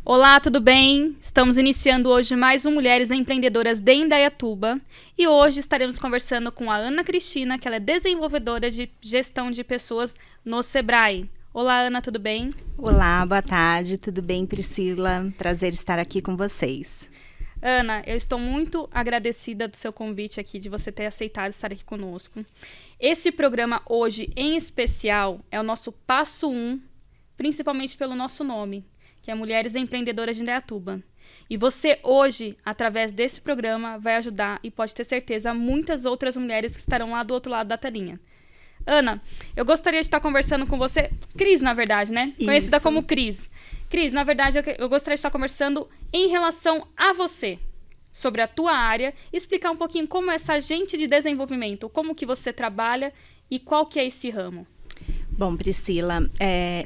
Olá, tudo bem? Estamos iniciando hoje mais um Mulheres Empreendedoras de Indaiatuba e hoje estaremos conversando com a Ana Cristina, que ela é desenvolvedora de gestão de pessoas no Sebrae. Olá, Ana, tudo bem? Olá, boa tarde, tudo bem, Priscila? Prazer estar aqui com vocês. Ana, eu estou muito agradecida do seu convite aqui, de você ter aceitado estar aqui conosco. Esse programa hoje, em especial, é o nosso passo 1, principalmente pelo nosso nome, que é Mulheres Empreendedoras de Indaiatuba. E você hoje, através desse programa, vai ajudar e pode ter certeza muitas outras mulheres que estarão lá do outro lado da telinha. Ana, eu gostaria de estar conversando com você, Cris, na verdade, né? Isso. Conhecida como Cris. Cris, na verdade, eu gostaria de estar conversando em relação a você, sobre a tua área, e explicar um pouquinho como é essa agente de desenvolvimento, como que você trabalha e qual que é esse ramo. Bom, Priscila,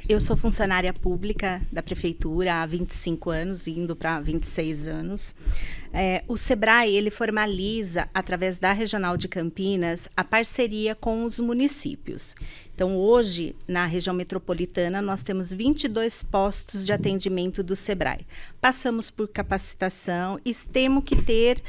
eu sou funcionária pública da Prefeitura há 25 anos, indo para 26 anos. O Sebrae, ele formaliza, através da Regional de Campinas, a parceria com os municípios. Então, hoje, na região metropolitana, nós temos 22 postos de atendimento do Sebrae. Passamos por capacitação e temos que ter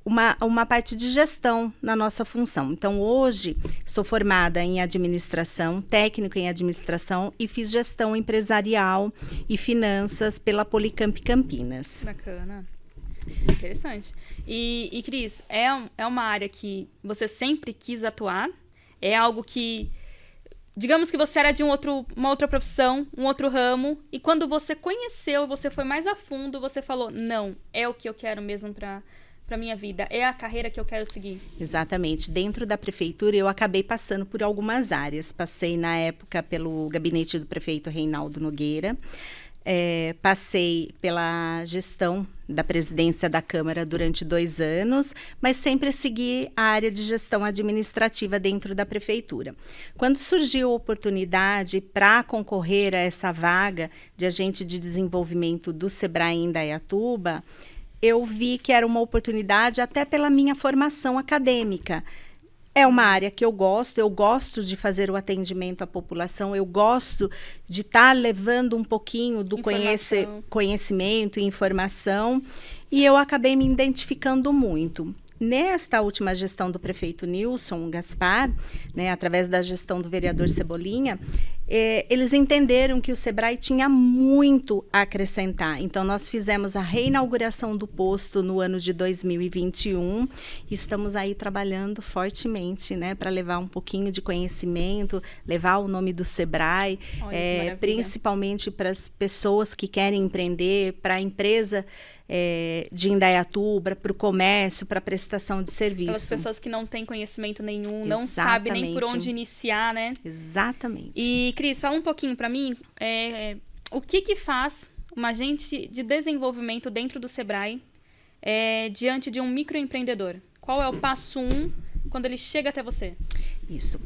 uma parte de gestão na nossa função. Então, hoje, sou formada em administração, técnico em administração e fiz gestão empresarial e finanças pela Policamp Campinas. Bacana. Interessante. E Cris, é uma área que você sempre quis atuar? É algo que, digamos que você era de uma outra profissão, um outro ramo, e quando você conheceu, você foi mais a fundo, você falou, não, é o que eu quero mesmo para minha vida, é a carreira que eu quero seguir. Exatamente. Dentro da prefeitura, eu acabei passando por algumas áreas. Passei, na época, pelo gabinete do prefeito Reinaldo Nogueira. Passei pela gestão da presidência da Câmara durante 2 anos, mas sempre segui a área de gestão administrativa dentro da prefeitura. Quando surgiu a oportunidade para concorrer a essa vaga de agente de desenvolvimento do Sebrae em Indaiatuba, eu vi que era uma oportunidade até pela minha formação acadêmica. É uma área que eu gosto de fazer o atendimento à população, eu gosto de estar levando um pouquinho do conhecimento e informação, e eu acabei me identificando muito. Nesta última gestão do prefeito Nilson Gaspar, através da gestão do vereador Cebolinha, eles entenderam que o Sebrae tinha muito a acrescentar. Então, nós fizemos a reinauguração do posto no ano de 2021. Estamos aí trabalhando fortemente, para levar um pouquinho de conhecimento, levar o nome do Sebrae, principalmente para as pessoas que querem empreender, para a empresa de Indaiatuba, para o comércio, para a prestação de serviço. Aquelas pessoas que não têm conhecimento nenhum, não sabem nem por onde iniciar, né? Exatamente. E, Cris, fala um pouquinho para mim, o que faz uma agente de desenvolvimento dentro do Sebrae diante de um microempreendedor? Qual é o passo 1 quando ele chega até você? Isso.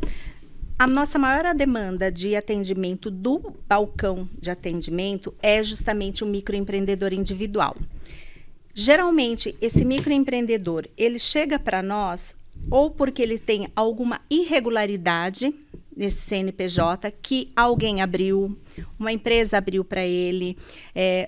A nossa maior demanda de atendimento do balcão de atendimento é justamente o microempreendedor individual. Geralmente, esse microempreendedor, ele chega para nós ou porque ele tem alguma irregularidade nesse CNPJ que alguém abriu, uma empresa abriu para ele,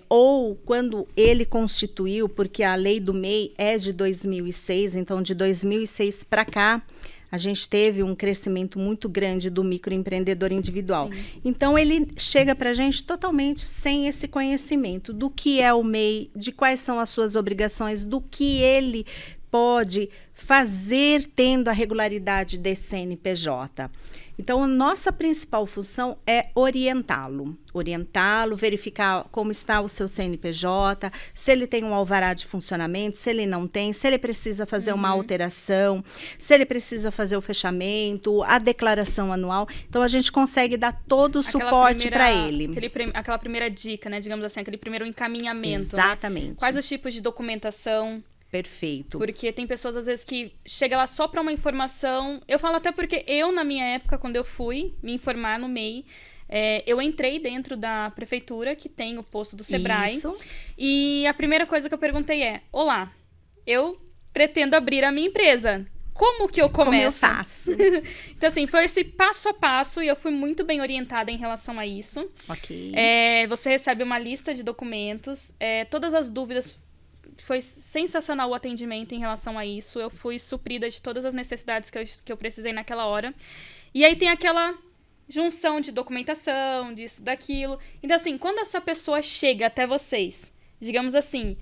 ou quando ele constituiu, porque a lei do MEI é de 2006, então de 2006 para cá, a gente teve um crescimento muito grande do microempreendedor individual. Sim. Então, ele chega para a gente totalmente sem esse conhecimento do que é o MEI, de quais são as suas obrigações, do que ele pode fazer tendo a regularidade desse CNPJ. Então, a nossa principal função é orientá-lo, verificar como está o seu CNPJ, se ele tem um alvará de funcionamento, se ele não tem, se ele precisa fazer uma alteração, se ele precisa fazer o fechamento, a declaração anual. Então, a gente consegue dar todo o suporte para ele. Aquela primeira dica, digamos assim, aquele primeiro encaminhamento. Exatamente. Quais os tipos de documentação? Perfeito. Porque tem pessoas, às vezes, que chegam lá só para uma informação. Eu falo até porque eu, na minha época, quando eu fui me informar no MEI, eu entrei dentro da prefeitura, que tem o posto do Sebrae. Isso. E a primeira coisa que eu perguntei olá, eu pretendo abrir a minha empresa. como que eu começo? Como eu faço? Então, assim, foi esse passo a passo e eu fui muito bem orientada em relação a isso. Ok. Você recebe uma lista de documentos, todas as dúvidas, foi sensacional o atendimento em relação a isso. Eu fui suprida de todas as necessidades que eu precisei naquela hora. E aí tem aquela junção de documentação, disso, daquilo. Então, assim, quando essa pessoa chega até vocês, digamos assim,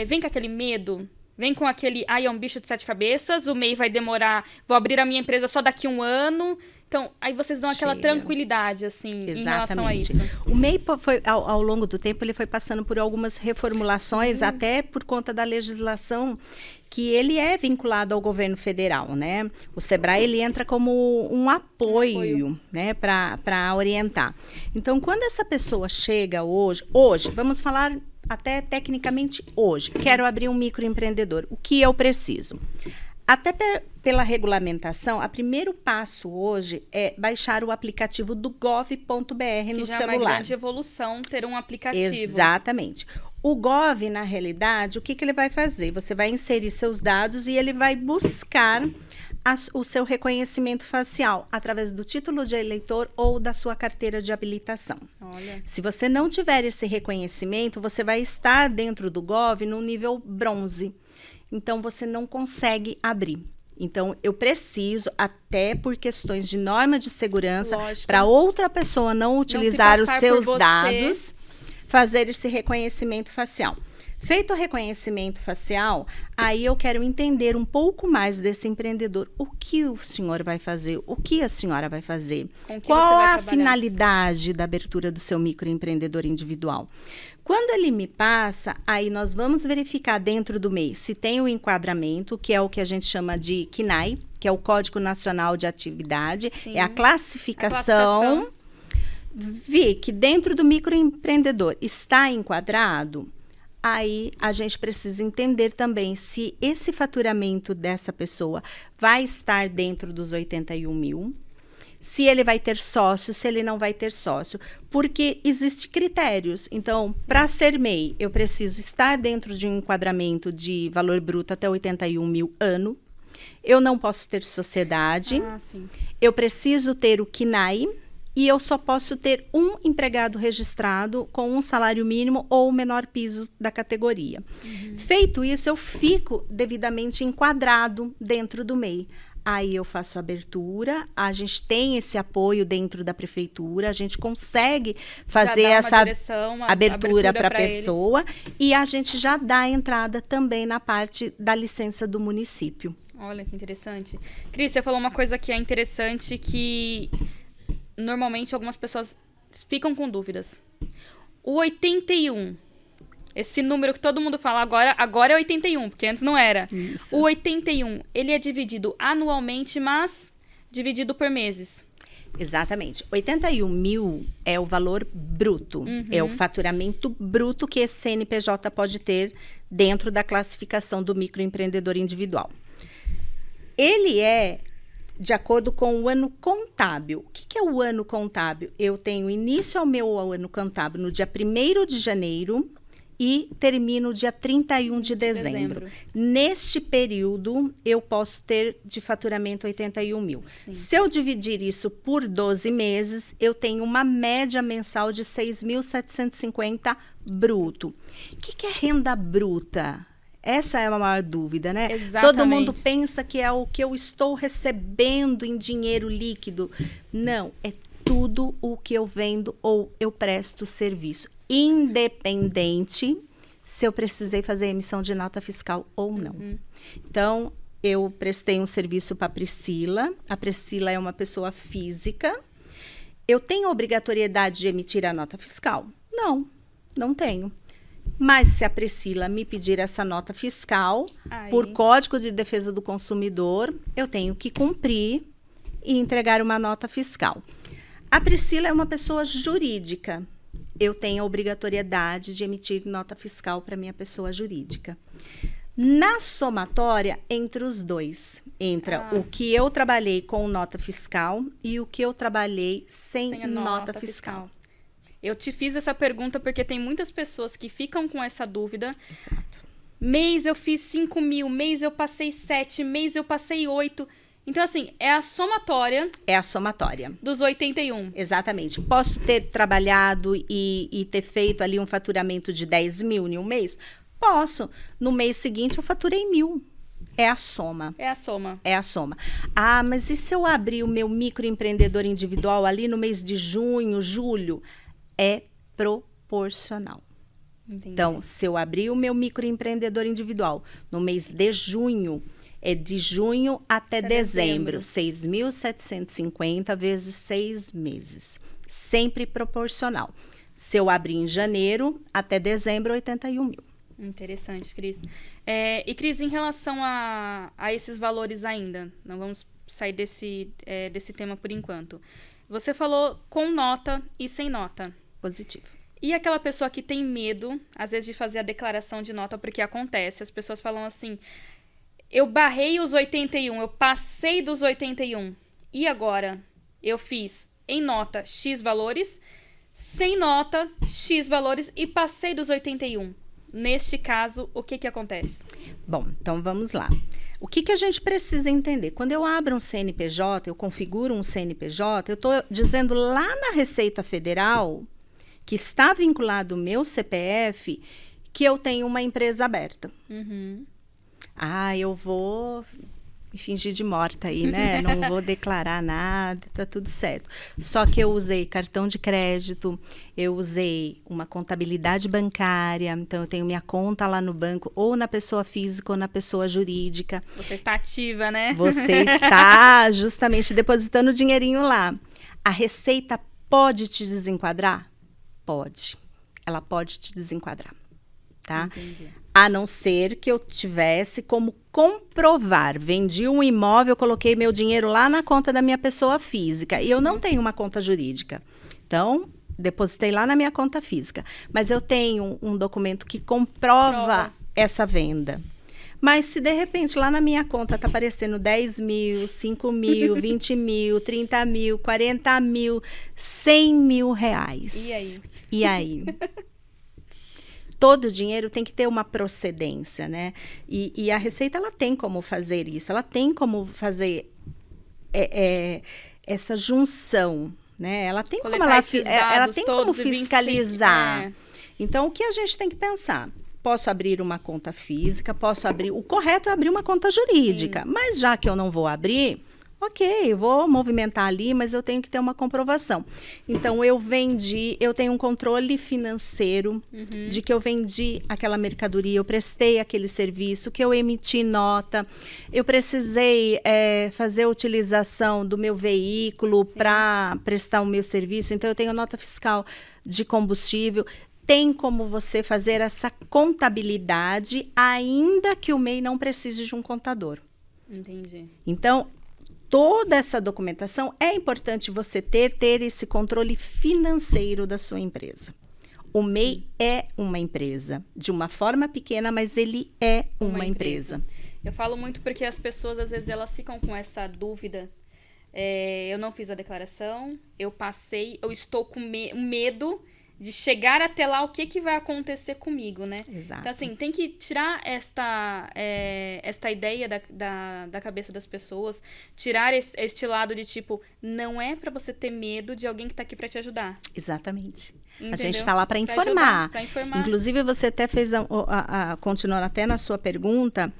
vem com aquele medo, vem com aquele, é um bicho de 7 cabeças, o MEI vai demorar, vou abrir a minha empresa só daqui a 1 ano. Então, aí vocês dão aquela tranquilidade, assim, em relação a isso. O MEI, foi, ao longo do tempo, ele foi passando por algumas reformulações, até por conta da legislação, que ele é vinculado ao governo federal, né? O SEBRAE, ele entra como um apoio. Né, para orientar. Então, quando essa pessoa chega hoje, vamos falar até tecnicamente hoje, quero abrir um microempreendedor, o que eu preciso? Até pela regulamentação, o primeiro passo hoje é baixar o aplicativo do gov.br no celular. É uma grande evolução ter um aplicativo. Exatamente. O Gov, na realidade, o que ele vai fazer? Você vai inserir seus dados e ele vai buscar o seu reconhecimento facial através do título de eleitor ou da sua carteira de habilitação. Olha. Se você não tiver esse reconhecimento, você vai estar dentro do Gov no nível bronze. Então, você não consegue abrir. Então, eu preciso, até por questões de norma de segurança, para outra pessoa não utilizar os seus dados, fazer esse reconhecimento facial. Feito o reconhecimento facial, aí eu quero entender um pouco mais desse empreendedor. O que o senhor vai fazer? O que a senhora vai fazer? Qual a finalidade da abertura do seu microempreendedor individual? Quando ele me passa, aí nós vamos verificar dentro do MEI se tem o enquadramento, que é o que a gente chama de CNAE, que é o Código Nacional de Atividade, é a classificação. Vi que dentro do microempreendedor está enquadrado, aí a gente precisa entender também se esse faturamento dessa pessoa vai estar dentro dos 81 mil, se ele vai ter sócio, se ele não vai ter sócio, porque existem critérios. Então, para ser MEI, eu preciso estar dentro de um enquadramento de valor bruto até 81 mil ano, eu não posso ter sociedade, eu preciso ter o CNAE, e eu só posso ter um empregado registrado com um salário mínimo ou o menor piso da categoria. Feito isso, eu fico devidamente enquadrado dentro do MEI. Aí eu faço a abertura, a gente tem esse apoio dentro da prefeitura, a gente consegue fazer essa abertura para a pessoa e a gente já dá a entrada também na parte da licença do município. Olha que interessante. Cris, você falou uma coisa que é interessante que normalmente algumas pessoas ficam com dúvidas. O 81, esse número que todo mundo fala agora é 81, porque antes não era. Isso. O 81, ele é dividido anualmente, mas dividido por meses. Exatamente. 81 mil é o valor bruto, é o faturamento bruto que esse CNPJ pode ter dentro da classificação do microempreendedor individual. Ele é de acordo com o ano contábil. O que é o ano contábil? Eu tenho início ao meu ano contábil no dia 1º de janeiro e termino dia 31 de dezembro. Neste período, eu posso ter de faturamento 81 mil. Sim. Se eu dividir isso por 12 meses, eu tenho uma média mensal de 6.750 bruto. O que é renda bruta? Essa é a maior dúvida, né? Exatamente. Todo mundo pensa que é o que eu estou recebendo em dinheiro líquido. Não, é tudo o que eu vendo ou eu presto serviço. Independente se eu precisei fazer emissão de nota fiscal ou não. Então, eu prestei um serviço para a Priscila. A Priscila é uma pessoa física. Eu tenho obrigatoriedade de emitir a nota fiscal? Não, não tenho. Mas se a Priscila me pedir essa nota fiscal, por Código de Defesa do Consumidor, eu tenho que cumprir e entregar uma nota fiscal. A Priscila é uma pessoa jurídica. Eu tenho a obrigatoriedade de emitir nota fiscal para minha pessoa jurídica. Na somatória, entre os dois, entra o que eu trabalhei com nota fiscal e o que eu trabalhei sem nota fiscal. Eu te fiz essa pergunta porque tem muitas pessoas que ficam com essa dúvida. Exato. mês eu fiz 5 mil, mês eu passei 7, mês eu passei 8. Então, assim, é a somatória. É a somatória. Dos 81. Exatamente. Posso ter trabalhado e ter feito ali um faturamento de 10 mil em um mês? Posso. No mês seguinte, eu faturei 1.000. É a soma. É a soma. É a soma. Ah, mas e se eu abrir o meu microempreendedor individual ali no mês de junho, julho? É proporcional. Entendi. Então, se eu abrir o meu microempreendedor individual no mês de junho, é de junho até dezembro. 6.750 vezes 6 meses. Sempre proporcional. Se eu abrir em janeiro, até dezembro, 81 mil. Interessante, Cris. E, Cris, em relação a esses valores ainda, não vamos sair desse tema por enquanto. Você falou com nota e sem nota. Positivo. E aquela pessoa que tem medo, às vezes, de fazer a declaração de nota, porque acontece, as pessoas falam assim, eu barrei os 81, eu passei dos 81, e agora eu fiz em nota X valores, sem nota X valores e passei dos 81. Neste caso, o que acontece? Bom, então vamos lá. O que a gente precisa entender? Quando eu abro um CNPJ, eu configuro um CNPJ, eu estou dizendo lá na Receita Federal, que está vinculado o meu CPF, que eu tenho uma empresa aberta. Uhum. Ah, eu vou me fingir de morta aí, né? Não vou declarar nada, tá tudo certo. Só que eu usei cartão de crédito, eu usei uma contabilidade bancária, então eu tenho minha conta lá no banco, ou na pessoa física ou na pessoa jurídica. Você está ativa, né? Você está justamente depositando o dinheirinho lá. A Receita pode te desenquadrar? Pode. Ela pode te desenquadrar, tá? Entendi. A não ser que eu tivesse como comprovar. Vendi um imóvel, coloquei meu dinheiro lá na conta da minha pessoa física. E eu não tenho uma conta jurídica. Então, depositei lá na minha conta física. Mas eu tenho um documento que comprova essa venda. Mas se de repente lá na minha conta está aparecendo 10 mil, 5 mil, 20 mil, 30 mil, 40 mil, 100 mil reais. E aí? E aí? Todo o dinheiro tem que ter uma procedência, né? E a Receita, ela tem como fazer isso. Ela tem como fazer essa junção, né? Ela tem como, ela tem como fiscalizar. 25, Então, o que a gente tem que pensar? Posso abrir uma conta física, posso abrir... O correto é abrir uma conta jurídica. Sim. Mas já que eu não vou abrir, ok, vou movimentar ali, mas eu tenho que ter uma comprovação. Então, eu tenho um controle financeiro de que eu vendi aquela mercadoria, eu prestei aquele serviço, que eu emiti nota, eu precisei fazer a utilização do meu veículo para prestar o meu serviço, então eu tenho nota fiscal de combustível. Tem como você fazer essa contabilidade, ainda que o MEI não precise de um contador. Entendi. Então, toda essa documentação é importante você ter esse controle financeiro da sua empresa. O MEI é uma empresa, de uma forma pequena, mas ele é uma empresa. Eu falo muito porque as pessoas, às vezes, elas ficam com essa dúvida. Eu não fiz a declaração, eu passei, eu estou com medo de chegar até lá, o que vai acontecer comigo, né? Exato. Então, assim, tem que tirar esta ideia da cabeça das pessoas, tirar este lado de, tipo, não é pra você ter medo de alguém que tá aqui pra te ajudar. Exatamente. Entendeu? A gente tá lá pra informar. Pra informar. Inclusive, você até fez, continuando até na sua pergunta,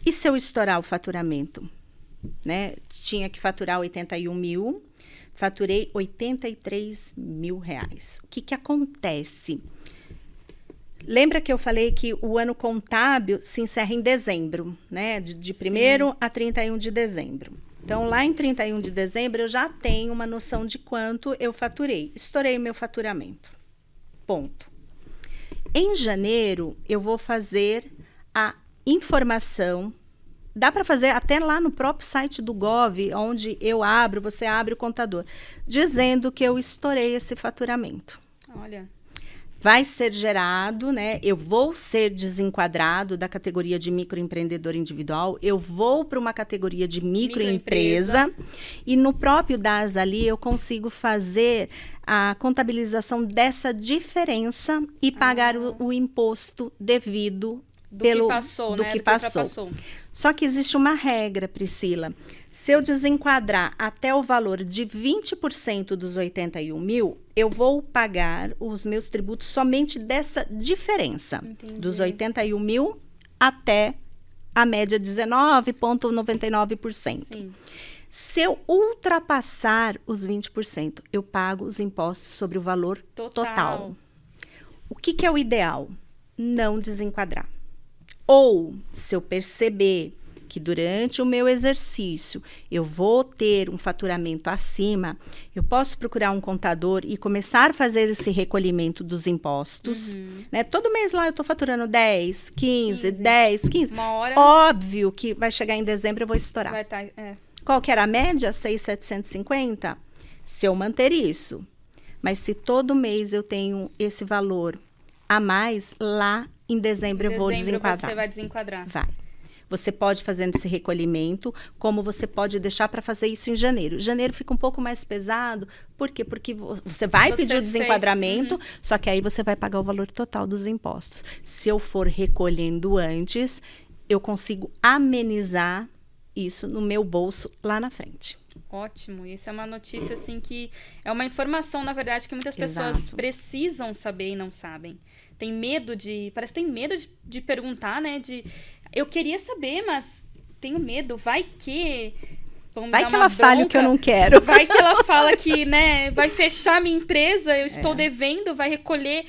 e se eu estourar o faturamento? Né? Tinha que faturar 81 mil, faturei 83 mil reais. O que acontece? Lembra que eu falei que o ano contábil se encerra em dezembro, né? De 1º a 31 de dezembro. Então, lá em 31 de dezembro, eu já tenho uma noção de quanto eu faturei. Estourei o meu faturamento. Ponto. Em janeiro, eu vou fazer a informação. Dá para fazer até lá no próprio site do Gov, onde você abre o contador, dizendo que eu estourei esse faturamento. Olha. Vai ser gerado, né? Eu vou ser desenquadrado da categoria de microempreendedor individual, eu vou para uma categoria de microempresa e no próprio DAS ali eu consigo fazer a contabilização dessa diferença e pagar o imposto devido Do que passou, do né? que Do que passou. ultrapassou. Só que existe uma regra, Priscila. Se eu desenquadrar até o valor de 20% dos 81 mil, eu vou pagar os meus tributos somente dessa diferença. Entendi. Dos 81 mil até a média 19,99%. Sim. Se eu ultrapassar os 20%, eu pago os impostos sobre o valor total. O que é o ideal? Não desenquadrar. Ou, se eu perceber que durante o meu exercício eu vou ter um faturamento acima, eu posso procurar um contador e começar a fazer esse recolhimento dos impostos. Né? Todo mês lá eu estou faturando 10, 15, 10, 15. Uma hora Óbvio que vai chegar em dezembro eu vou estourar. vai estar... Qual que era a média? 6.750? Se eu manter isso. Mas se todo mês eu tenho esse valor a mais, lá em dezembro eu vou desenquadrar. Você vai desenquadrar. Vai. Você pode fazer esse recolhimento, como você pode deixar para fazer isso em janeiro. Janeiro fica um pouco mais pesado, por quê? Porque você vai pedir o desenquadramento, só que aí você vai pagar o valor total dos impostos. Se eu for recolhendo antes, eu consigo amenizar isso no meu bolso lá na frente. Ótimo, isso é uma notícia assim que é uma informação, na verdade, que muitas pessoas Exato. precisam saber e não sabem. Tem medo parece que tem medo de perguntar, né? Eu queria saber, mas tenho medo, vai que vai que ela fale o que eu não quero. Vai que ela fala que, né, vai fechar minha empresa, eu estou devendo, vai recolher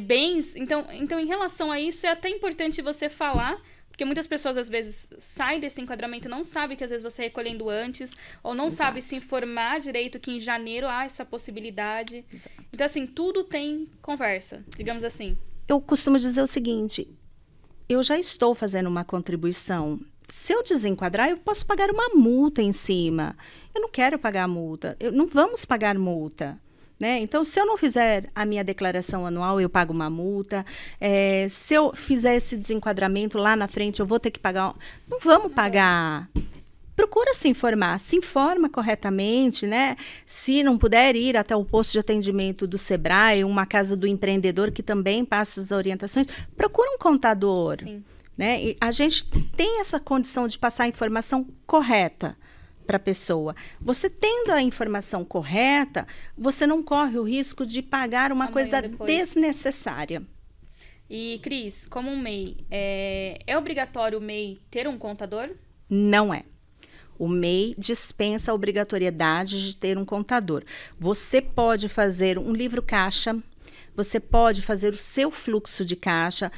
bens. Então, em relação a isso, é até importante você falar. Porque muitas pessoas, às vezes, saem desse enquadramento e não sabem que, às vezes, você recolhendo antes, ou não sabe se informar direito que em janeiro há essa possibilidade. Exato. Então, assim, tudo tem conversa, digamos assim. Eu costumo dizer o seguinte, eu já estou fazendo uma contribuição. Se eu desenquadrar, eu posso pagar uma multa em cima. Eu não quero pagar multa, não vamos pagar multa. Né? Então, se eu não fizer a minha declaração anual, eu pago uma multa. Se eu fizer esse desenquadramento lá na frente, eu vou ter que pagar. Não vamos pagar. Procura se informar, se informa corretamente, né? Se não puder ir até o posto de atendimento do Sebrae, uma casa do empreendedor que também passa as orientações, procura um contador. Sim. Né? E a gente tem essa condição de passar a informação correta para a pessoa. Você tendo a informação correta, você não corre o risco de pagar uma coisa desnecessária. E, Cris, como um MEI, é obrigatório o MEI ter um contador? Não é. O MEI dispensa a obrigatoriedade de ter um contador. Você pode fazer um livro caixa, você pode fazer o seu fluxo de caixa.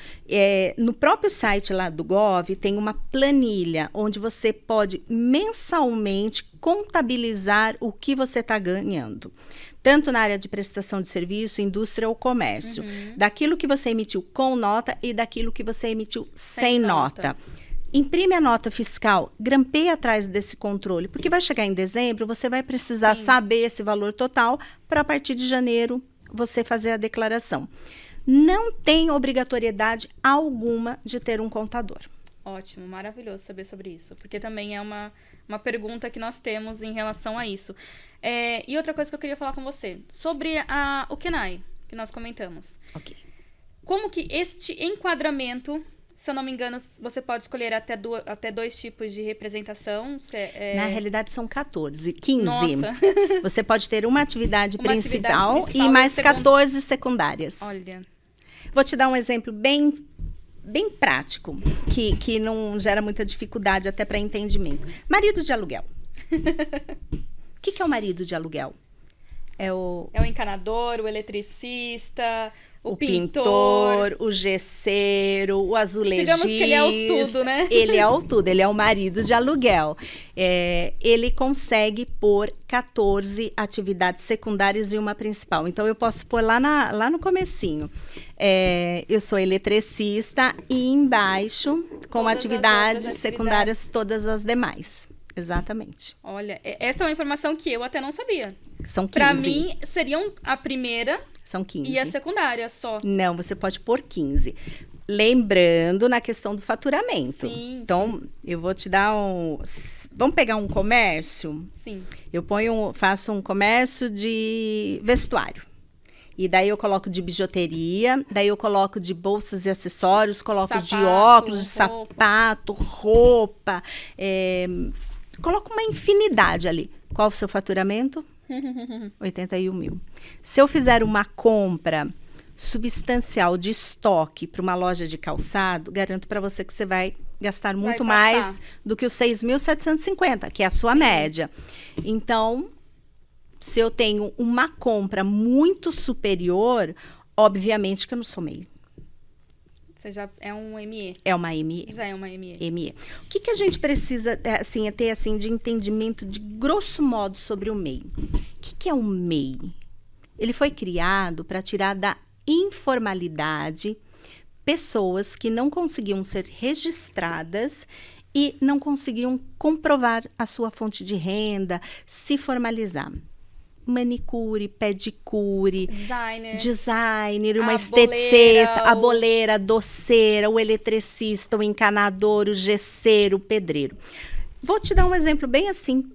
No próprio site lá do Gov, tem uma planilha onde você pode mensalmente contabilizar o que você está ganhando. Tanto na área de prestação de serviço, indústria ou comércio. Daquilo que você emitiu com nota e daquilo que você emitiu sem nota. Imprime a nota fiscal, grampeia atrás desse controle, porque vai chegar em dezembro, você vai precisar saber esse valor total para a partir de janeiro você fazer a declaração. Não tem obrigatoriedade alguma de ter um contador. Ótimo, maravilhoso saber sobre isso, porque também é uma pergunta que nós temos em relação a isso. E outra coisa que eu queria falar com você, sobre o KENAI, que nós comentamos. Ok. Como que este enquadramento, se eu não me engano, você pode escolher até 2 tipos de representação. Na realidade, são 14, 15. Nossa. Você pode ter uma atividade principal atividade e mais 14 secundárias. Olha. Vou te dar um exemplo bem prático, que não gera muita dificuldade até para entendimento. Marido de aluguel. O que é o marido de aluguel? É o encanador, o eletricista... O pintor, o gesseiro, o azulejista. Digamos que ele é o tudo, né? Ele é o tudo, ele é o marido de aluguel. Ele consegue pôr 14 atividades secundárias e uma principal. Então, eu posso pôr lá no comecinho. Eu sou eletricista e embaixo, com todas atividades secundárias, todas as demais. Exatamente. Olha, essa é uma informação que eu até não sabia. São 15. Para mim, seriam a primeira... São 15. E a secundária só. Não, você pode pôr 15. Lembrando na questão do faturamento. Sim. Então, eu vou te dar Vamos pegar um comércio? Sim. Eu faço um comércio de vestuário. E daí eu coloco de bijuteria, daí eu coloco de bolsas e acessórios, coloco de Sapato, óculos, de roupa. sapato, roupa. Coloco uma infinidade ali. Qual o seu faturamento? 81 mil. Se eu fizer uma compra substancial de estoque para uma loja de calçado, garanto para você que você vai gastar muito mais do que os 6.750, que é a sua média. Então, se eu tenho uma compra muito superior, obviamente que eu não sou MEI. Você já é um ME. É uma ME. Já é uma ME. ME. O que a gente precisa assim, ter assim, de entendimento de grosso modo sobre o MEI? O que é um MEI? Ele foi criado para tirar da informalidade pessoas que não conseguiam ser registradas e não conseguiam comprovar a sua fonte de renda, se formalizar. Manicure, pedicure, designer, uma esteticista, a boleira, a doceira, o eletricista, o encanador, o gesseiro, o pedreiro. Vou te dar um exemplo bem assim,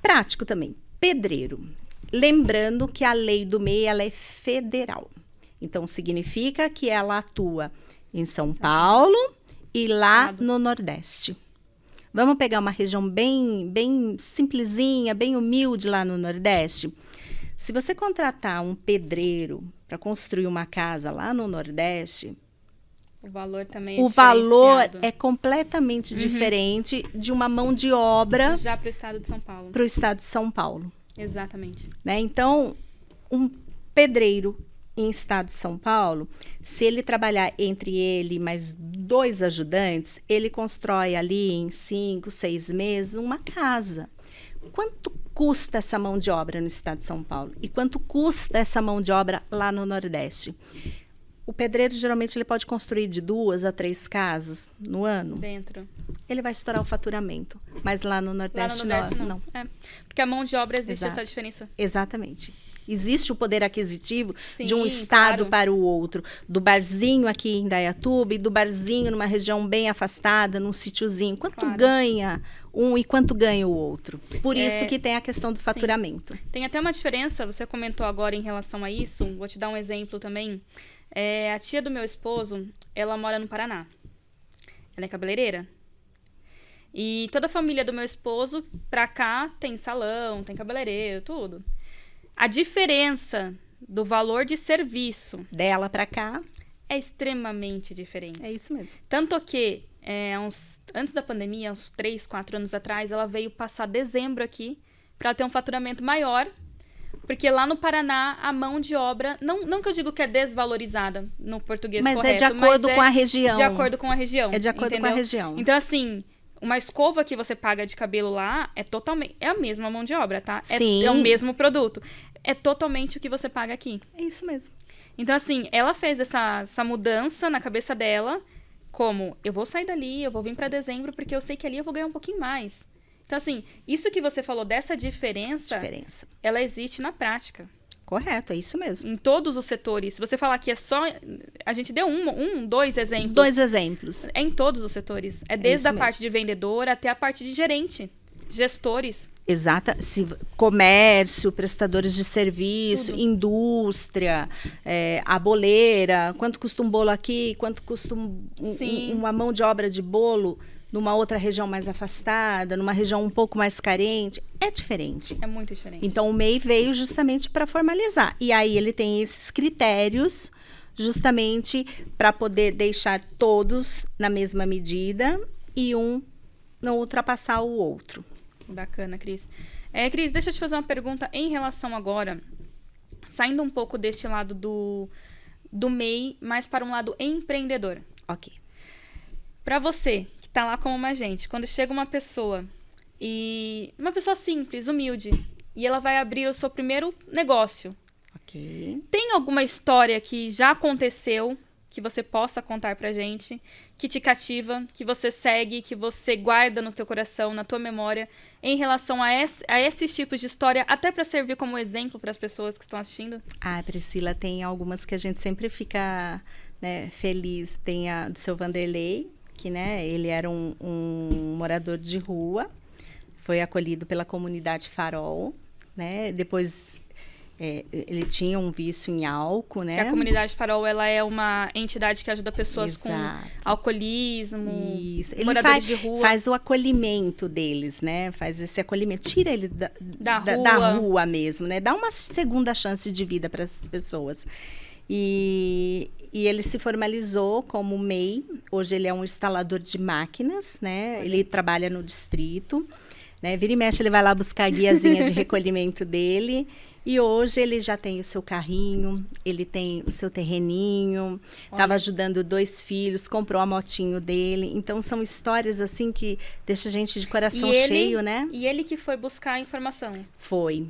prático também. Pedreiro. Lembrando que a lei do MEI, ela é federal. Então, significa que ela atua em São Paulo e lá no Nordeste. Vamos pegar uma região bem simplesinha, bem humilde lá no Nordeste. Se você contratar um pedreiro para construir uma casa lá no Nordeste, o valor também é o valor é completamente diferente de uma mão de obra já para o estado de São Paulo. Para o estado de São Paulo. Exatamente. Né? Então, um pedreiro em estado de São Paulo, se ele trabalhar entre ele e mais 2 ajudantes, ele constrói ali em 5, 6 meses uma casa. Quanto custa essa mão de obra no estado de São Paulo? E quanto custa essa mão de obra lá no Nordeste? O pedreiro, geralmente, ele pode construir de 2 a 3 casas no ano. Dentro. Ele vai estourar o faturamento. Mas lá no Nordeste, não. É, porque a mão de obra existe. Exato. Essa diferença. Exatamente. Existe o poder aquisitivo Sim, de um estado claro. para o outro. Do barzinho aqui em Indaiatuba e do barzinho numa região bem afastada, num sítiozinho. Quanto ganha um e quanto ganha o outro? Por isso que tem a questão do faturamento. Tem até uma diferença, você comentou agora em relação a isso. Vou te dar um exemplo também. A tia do meu esposo, ela mora no Paraná. Ela é cabeleireira. E toda a família do meu esposo, pra cá, tem salão, tem cabeleireiro, tudo. A diferença do valor de serviço dela para cá é extremamente diferente. É isso mesmo. Tanto que, antes da pandemia, uns 3, 4 anos atrás, ela veio passar dezembro aqui para ter um faturamento maior, porque lá no Paraná a mão de obra, não que eu digo que é desvalorizada no português correto, mas é de acordo com a região. De acordo com a região. É de acordo com a região. Então, assim, uma escova que você paga de cabelo lá é a mesma mão de obra, tá? Sim. É o mesmo produto. É totalmente o que você paga aqui. É isso mesmo. Então, assim, ela fez essa mudança na cabeça dela, como, eu vou sair dali, eu vou vir para dezembro, porque eu sei que ali eu vou ganhar um pouquinho mais. Então, assim, isso que você falou dessa diferença, ela existe na prática. Correto, é isso mesmo. Em todos os setores. Se você falar que é só... A gente deu 2 exemplos. 2 exemplos. É em todos os setores. É desde a parte de vendedor até a parte de gerente, gestores. Exata, comércio, prestadores de serviço, tudo. Indústria, a boleira, quanto custa um bolo aqui, quanto custa uma mão de obra de bolo numa outra região mais afastada, numa região um pouco mais carente, é diferente. É muito diferente. Então, o MEI veio justamente para formalizar. E aí ele tem esses critérios justamente para poder deixar todos na mesma medida e um não ultrapassar o outro. Bacana, Cris. Cris, deixa eu te fazer uma pergunta em relação agora, saindo um pouco deste lado do MEI, mas para um lado empreendedor. Ok. Para você, que está lá como uma agente, quando chega uma pessoa simples, humilde, e ela vai abrir o seu primeiro negócio. Ok. Tem alguma história que já aconteceu, que você possa contar pra gente, que te cativa, que você segue, que você guarda no teu coração, na tua memória, em relação a esses tipos de história, até para servir como exemplo para as pessoas que estão assistindo? Priscila, tem algumas que a gente sempre fica, né, feliz. Tem a do seu Vanderlei, que, né, ele era um morador de rua, foi acolhido pela comunidade Farol, né, depois Ele tinha um vício em álcool, né? Que a Comunidade Farol, ela é uma entidade que ajuda pessoas com alcoolismo, moradores de rua. Faz o acolhimento deles, né? Faz esse acolhimento, tira ele da rua mesmo, né? Dá uma segunda chance de vida para essas pessoas. E ele se formalizou como MEI. Hoje ele é um instalador de máquinas, né? Ele trabalha no distrito, né? Vira e mexe, ele vai lá buscar a guiazinha de recolhimento dele. E hoje ele já tem o seu carrinho, ele tem o seu terreninho, estava ajudando 2 filhos, comprou a motinho dele. Então, são histórias assim que deixa a gente de coração cheio, né? E ele que foi buscar a informação. Foi.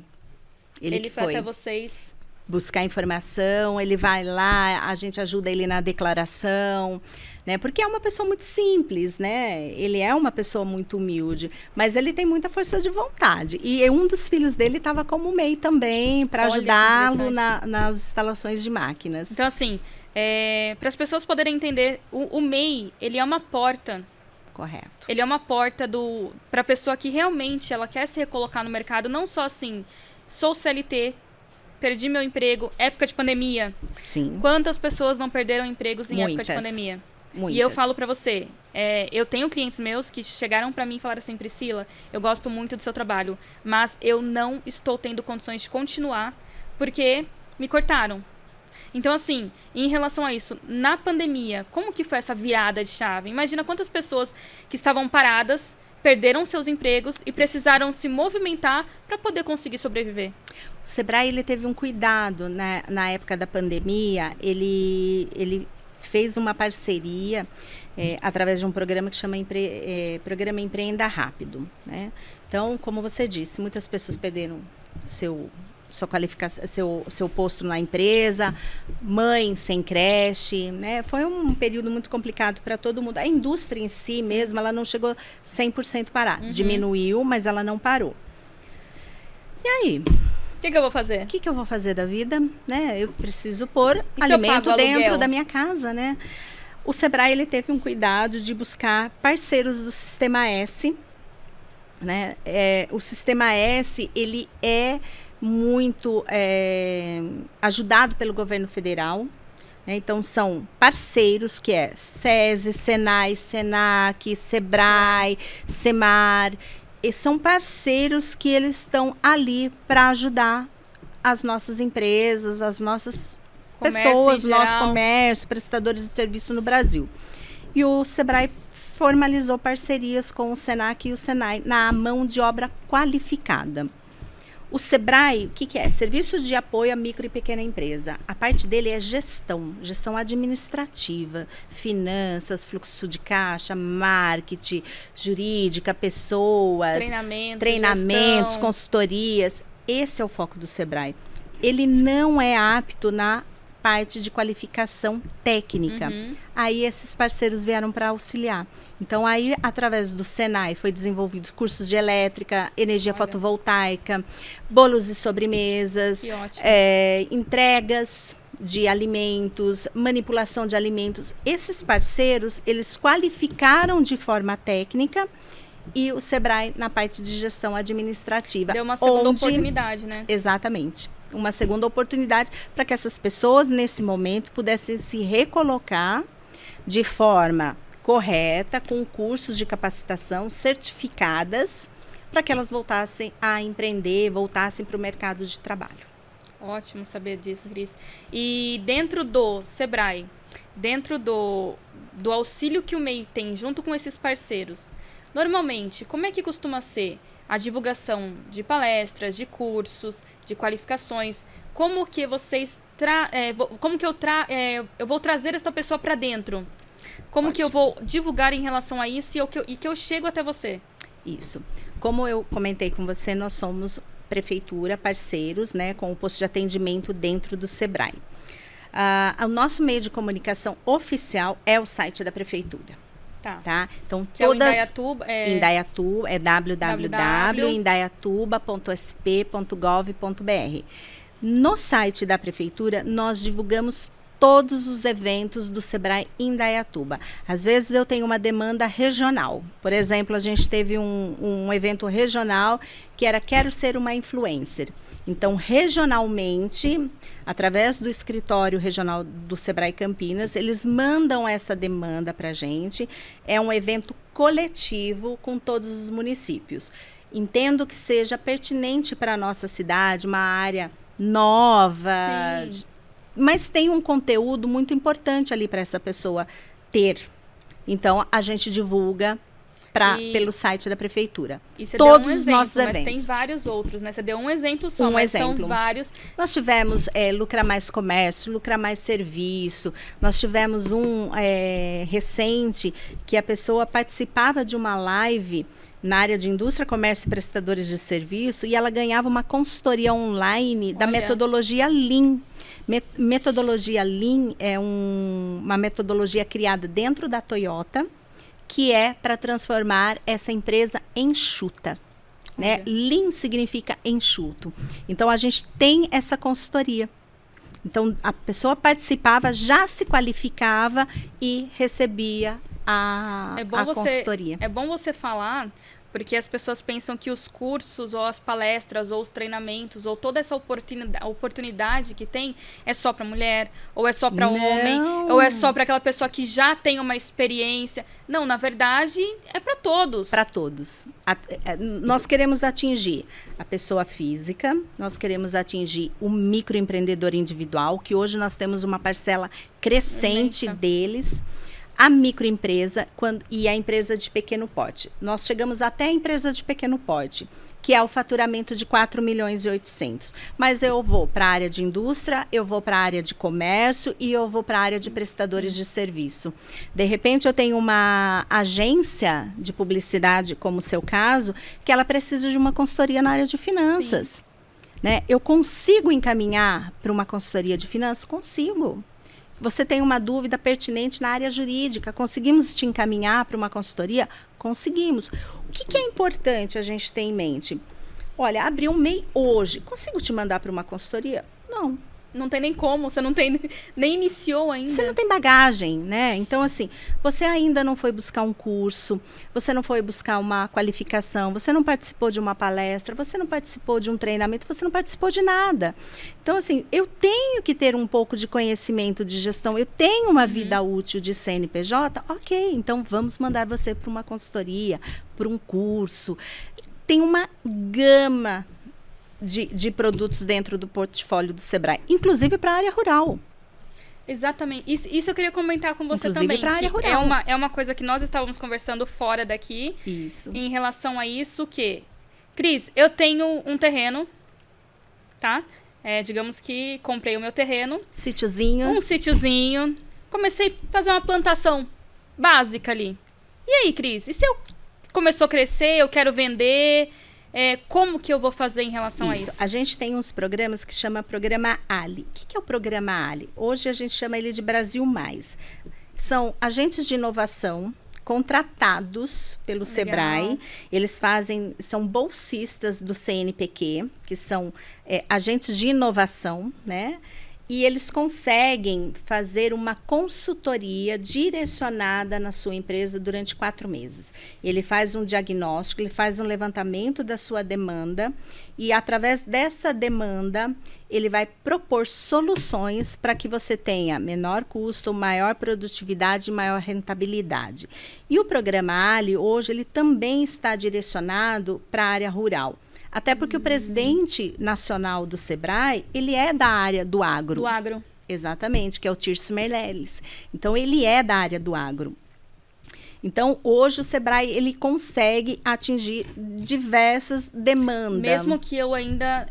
Ele foi até vocês buscar informação, ele vai lá, a gente ajuda ele na declaração, né? Porque é uma pessoa muito simples, né? Ele é uma pessoa muito humilde, mas ele tem muita força de vontade. E um dos filhos dele estava como MEI também, para ajudá-lo nas instalações de máquinas. Então, assim, para as pessoas poderem entender, o MEI, ele é uma porta. Correto. Ele é uma porta para a pessoa que realmente ela quer se recolocar no mercado, não só assim, sou CLT, perdi meu emprego, época de pandemia. Sim. Quantas pessoas não perderam empregos em época de pandemia? Muitas. E eu falo pra você, eu tenho clientes meus que chegaram pra mim e falaram assim, Priscila, eu gosto muito do seu trabalho, mas eu não estou tendo condições de continuar porque me cortaram. Então, assim, em relação a isso, na pandemia, como que foi essa virada de chave? Imagina quantas pessoas que estavam paradas, perderam seus empregos e precisaram se movimentar para poder conseguir sobreviver. O Sebrae, ele teve um cuidado, né? Na época da pandemia, ele fez uma parceria através de um programa que chama Programa Empreenda Rápido, né? Então, como você disse, muitas pessoas perderam sua qualificação, seu posto na empresa, mãe sem creche, né? Foi um período muito complicado para todo mundo. A indústria em si mesmo, ela não chegou 100% parar. Diminuiu, mas ela não parou. E aí? O que eu vou fazer? O que eu vou fazer da vida? Né? Eu preciso pôr alimento dentro da minha casa, né? O Sebrae, ele teve um cuidado de buscar parceiros do Sistema S, né? O Sistema S, ele é muito ajudado pelo governo federal, né? Então são parceiros que é SESI, SENAI, SENAC, SEBRAE, SEMAR, e são parceiros que eles estão ali para ajudar as nossas empresas, as nossas pessoas, nosso comércio, prestadores de serviço no Brasil. E o Sebrae formalizou parcerias com o SENAC e o SENAI na mão de obra qualificada. O Sebrae, o que é? Serviço de apoio à micro e pequena empresa. A parte dele é gestão administrativa, finanças, fluxo de caixa, marketing, jurídica, pessoas, treinamentos, consultorias. Esse é o foco do Sebrae. Ele não é apto na parte de qualificação técnica. Aí esses parceiros vieram para auxiliar. Então aí, através do Senai, foi desenvolvido cursos de elétrica, energia fotovoltaica, bolos e sobremesas, entregas de alimentos, manipulação de alimentos. Esses parceiros, eles qualificaram de forma técnica e o Sebrae na parte de gestão administrativa. Deu uma segunda oportunidade, né? Exatamente. Uma segunda oportunidade para que essas pessoas, nesse momento, pudessem se recolocar de forma correta, com cursos de capacitação certificadas, para que elas voltassem a empreender, voltassem para o mercado de trabalho. Ótimo saber disso, Cris. E dentro do Sebrae, dentro do auxílio que o MEI tem junto com esses parceiros, normalmente, como é que costuma ser a divulgação de palestras, de cursos, de qualificações? Como que vocês eu vou trazer essa pessoa para dentro? Como que eu vou divulgar em relação a isso e que eu chego até você? Isso. Como eu comentei com você, nós somos prefeitura, parceiros, né, com o posto de atendimento dentro do Sebrae. O nosso meio de comunicação oficial é o site da prefeitura. Tá? Então, que todas... É Indaiatuba, é www.indaiatuba.sp.gov.br. No site da prefeitura, nós divulgamos todos os eventos do Sebrae em Indaiatuba. Às vezes eu tenho uma demanda regional. Por exemplo, a gente teve um evento regional que era Quero Ser uma Influencer. Então, regionalmente, através do escritório regional do Sebrae Campinas, eles mandam essa demanda para a gente. É um evento coletivo com todos os municípios. Entendo que seja pertinente para a nossa cidade, uma área nova, mas tem um conteúdo muito importante ali para essa pessoa ter. Então, a gente divulga pelo site da prefeitura. E você todos deu um os exemplo, nossos mas eventos. tem vários outros, né? Você deu um exemplo só, Um mas exemplo. são vários. Nós tivemos Lucra Mais Comércio, Lucra Mais Serviço. Nós tivemos um recente que a pessoa participava de uma live na área de indústria, comércio e prestadores de serviço, e ela ganhava uma consultoria online da metodologia Lean. Metodologia Lean é uma metodologia criada dentro da Toyota, que é para transformar essa empresa enxuta. Né? Lean significa enxuto. Então, a gente tem essa consultoria. Então, a pessoa participava, já se qualificava e recebia a consultoria. É bom você falar, porque as pessoas pensam que os cursos, ou as palestras, ou os treinamentos, ou toda essa oportunidade que tem, é só para mulher, ou é só para homem, ou é só para aquela pessoa que já tem uma experiência. Não, na verdade, é para todos. Para todos. Nós queremos atingir a pessoa física, nós queremos atingir o microempreendedor individual, que hoje nós temos uma parcela crescente deles. A microempresa e a empresa de pequeno porte. Nós chegamos até a empresa de pequeno porte, que é o faturamento de 4 milhões e 800. Mas eu vou para a área de indústria, eu vou para a área de comércio e eu vou para a área de prestadores de serviço. De repente, eu tenho uma agência de publicidade, como o seu caso, que ela precisa de uma consultoria na área de finanças. Né? Eu consigo encaminhar para uma consultoria de finanças? Consigo. Você tem uma dúvida pertinente na área jurídica, conseguimos te encaminhar para uma consultoria? Conseguimos. O que é importante a gente ter em mente? Olha, abri um MEI hoje, consigo te mandar para uma consultoria? Não. Não tem nem como, você nem iniciou ainda. Você não tem bagagem, né? Então, assim, você ainda não foi buscar um curso, você não foi buscar uma qualificação, você não participou de uma palestra, você não participou de um treinamento, você não participou de nada. Então, assim, eu tenho que ter um pouco de conhecimento de gestão, eu tenho uma vida útil de CNPJ, ok, então vamos mandar você para uma consultoria, para um curso. Tem uma gama de produtos dentro do portfólio do Sebrae, inclusive para a área rural. Exatamente. Isso eu queria comentar com você inclusive também. Para a área rural. É uma coisa que nós estávamos conversando fora daqui. Isso. Em relação a isso que... Cris, eu tenho um terreno, tá? Digamos que comprei o meu terreno. Sítiozinho. Um sítiozinho. Comecei a fazer uma plantação básica ali. E aí, Cris? E se eu começou a crescer, eu quero vender... como que eu vou fazer em relação a isso? A gente tem uns programas que chama Programa Ali. O que é o Programa Ali? Hoje a gente chama ele de Brasil Mais. São agentes de inovação contratados pelo Sebrae. Eles são bolsistas do CNPq, que são agentes de inovação, né? E eles conseguem fazer uma consultoria direcionada na sua empresa durante 4 meses. Ele faz um diagnóstico, ele faz um levantamento da sua demanda e, através dessa demanda, ele vai propor soluções para que você tenha menor custo, maior produtividade e maior rentabilidade. E o Programa Ali, hoje, ele também está direcionado para a área rural. Até porque o presidente nacional do Sebrae, ele é da área do agro. Do agro. Exatamente, que é o Tirso Meirelles. Então, ele é da área do agro. Então, hoje o Sebrae, ele consegue atingir diversas demandas. Mesmo que eu ainda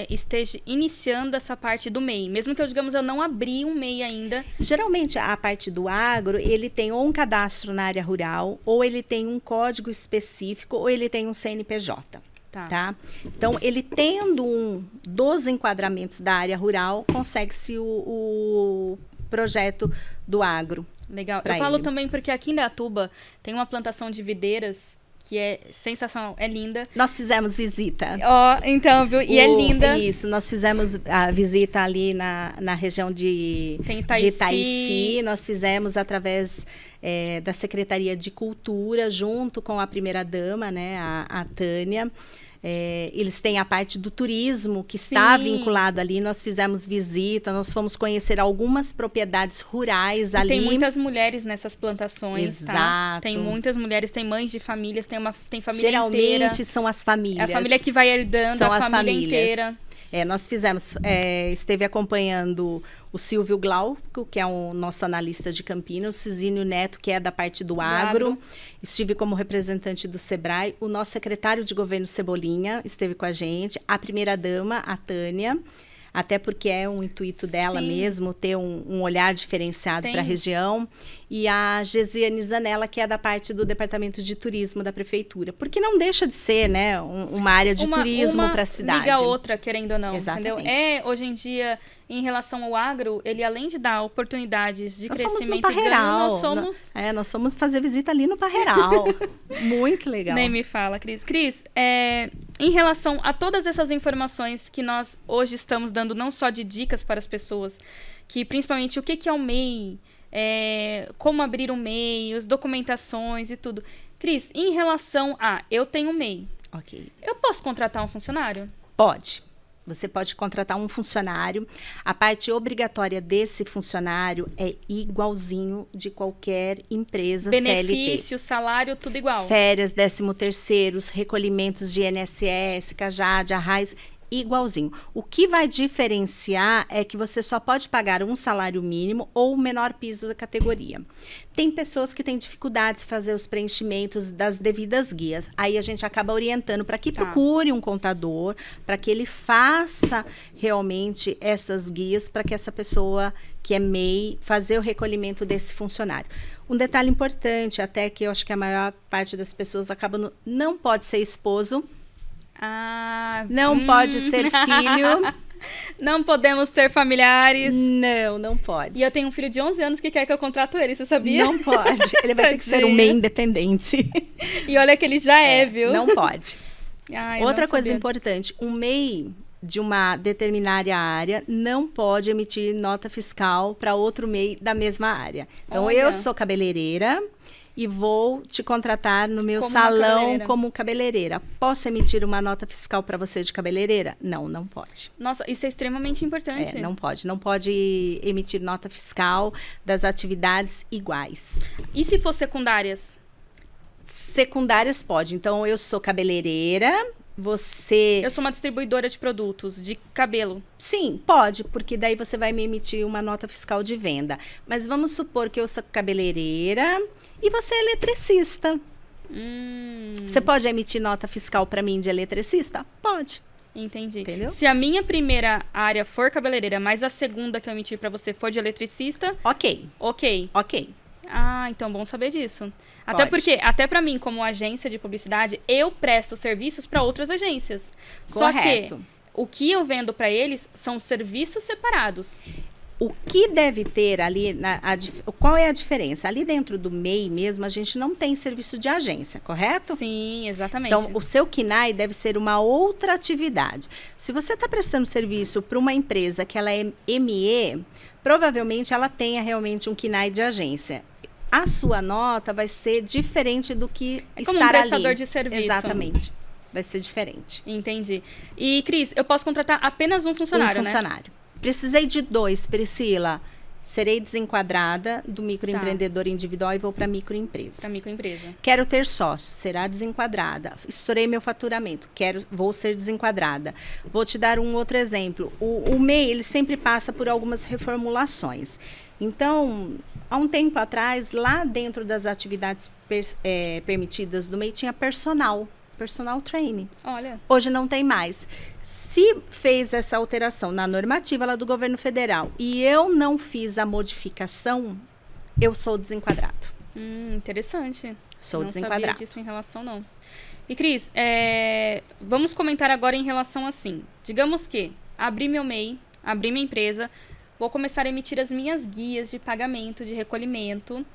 esteja iniciando essa parte do MEI, mesmo que digamos, eu não abri um MEI ainda. Geralmente, a parte do agro, ele tem ou um cadastro na área rural, ou ele tem um código específico, ou ele tem um CNPJ. Tá? Então, ele tendo um dos enquadramentos da área rural, consegue-se o projeto do agro. Legal. Eu falo também porque aqui em Indaiatuba tem uma plantação de videiras que é sensacional, é linda. Nós fizemos visita. Ó, então, viu? E é linda. Isso, nós fizemos a visita ali na região de Itaici. Nós fizemos através da Secretaria de Cultura, junto com a primeira-dama, né, a Tânia. Eles têm a parte do turismo que está vinculado ali. Nós fizemos visita, nós fomos conhecer algumas propriedades rurais ali. Tem muitas mulheres nessas plantações, Exato. Tá? Tem muitas mulheres, tem mães de famílias, tem família Geralmente inteira. são as famílias. É a família que vai herdando, são a as família famílias. inteira. Nós fizemos, esteve acompanhando o Silvio Glauco, que é o nosso analista de Campinas, o Cisínio Neto, que é da parte do agro. Estive como representante do Sebrae, o nosso secretário de governo Cebolinha esteve com a gente, a primeira-dama, a Tânia, até porque é um intuito dela mesmo, ter um olhar diferenciado para a região, e a Gesiane Zanella, que é da parte do Departamento de Turismo da Prefeitura, porque não deixa de ser, né, uma área de turismo para a cidade. Liga a outra, querendo ou não, exatamente. Entendeu? Hoje em dia, em relação ao agro, ele além de dar oportunidades de crescimento somos no Parreiral. Nós somos fazer visita ali no Parreiral. Muito legal. Nem me fala, Cris. Cris, em relação a todas essas informações que nós hoje estamos dando, não só de dicas para as pessoas, que principalmente o que é o MEI, como abrir um MEI, as documentações e tudo. Cris, em relação a eu tenho um MEI, eu posso contratar um funcionário? Pode. Você pode contratar um funcionário. A parte obrigatória desse funcionário é igualzinho de qualquer empresa CLT. Benefício, salário, tudo igual. Férias, 13º, recolhimentos de INSS, CAJAD, Arrais, igualzinho. O que vai diferenciar é que você só pode pagar um salário mínimo ou o menor piso da categoria. Tem pessoas que têm dificuldade de fazer os preenchimentos das devidas guias. Aí a gente acaba orientando para que procure um contador, para que ele faça realmente essas guias, para que essa pessoa que é MEI, fazer o recolhimento desse funcionário. Um detalhe importante, até que eu acho que a maior parte das pessoas acaba não pode ser esposo, não pode ser filho. Não podemos ter familiares. Não pode. E eu tenho um filho de 11 anos que quer que eu contrato ele, você sabia? Não pode. Ele vai ter que ser um MEI independente. E olha que ele já viu? Não pode. Outra coisa importante, um MEI de uma determinada área não pode emitir nota fiscal para outro MEI da mesma área. Então, eu sou cabeleireira e vou te contratar no meu salão como cabeleireira. Posso emitir uma nota fiscal para você de cabeleireira? Não pode. Nossa, isso é extremamente importante. Não pode. Não pode emitir nota fiscal das atividades iguais. E se for secundárias? Secundárias pode. Então, eu sou cabeleireira, eu sou uma distribuidora de produtos, de cabelo. Sim, pode, porque daí você vai me emitir uma nota fiscal de venda. Mas vamos supor que eu sou cabeleireira e você é eletricista. Você pode emitir nota fiscal para mim de eletricista? Pode. Entendi. Entendeu? Se a minha primeira área for cabeleireira, mas a segunda que eu emitir para você for de eletricista... Ok. Então bom saber disso. Até porque, até para mim, como agência de publicidade, eu presto serviços para outras agências. Correto. Só que o que eu vendo para eles são serviços separados. O que deve ter ali, qual é a diferença? Ali dentro do MEI mesmo, a gente não tem serviço de agência, correto? Sim, exatamente. Então, o seu KNAI deve ser uma outra atividade. Se você está prestando serviço para uma empresa que ela é ME, provavelmente ela tenha realmente um KNAI de agência. A sua nota vai ser diferente do que estar ali. Como um prestador de serviço. Exatamente. Vai ser diferente. Entendi. E, Cris, eu posso contratar apenas um funcionário, Um funcionário. Precisei de 2, Priscila. Serei desenquadrada do microempreendedor individual e vou para microempresa. Para microempresa. Quero ter sócio, será desenquadrada. Estourei meu faturamento, vou ser desenquadrada. Vou te dar um outro exemplo. O MEI, ele sempre passa por algumas reformulações. Então, há um tempo atrás, lá dentro das atividades permitidas do MEI, tinha personal training. Olha. Hoje não tem mais. Se fez essa alteração na normativa lá do governo federal e eu não fiz a modificação, eu sou desenquadrado. Interessante. Sou desenquadrado. Não sabia disso em relação, não. E, Cris, vamos comentar agora em relação assim. Digamos que abri meu MEI, abri minha empresa, vou começar a emitir as minhas guias de pagamento, de recolhimento,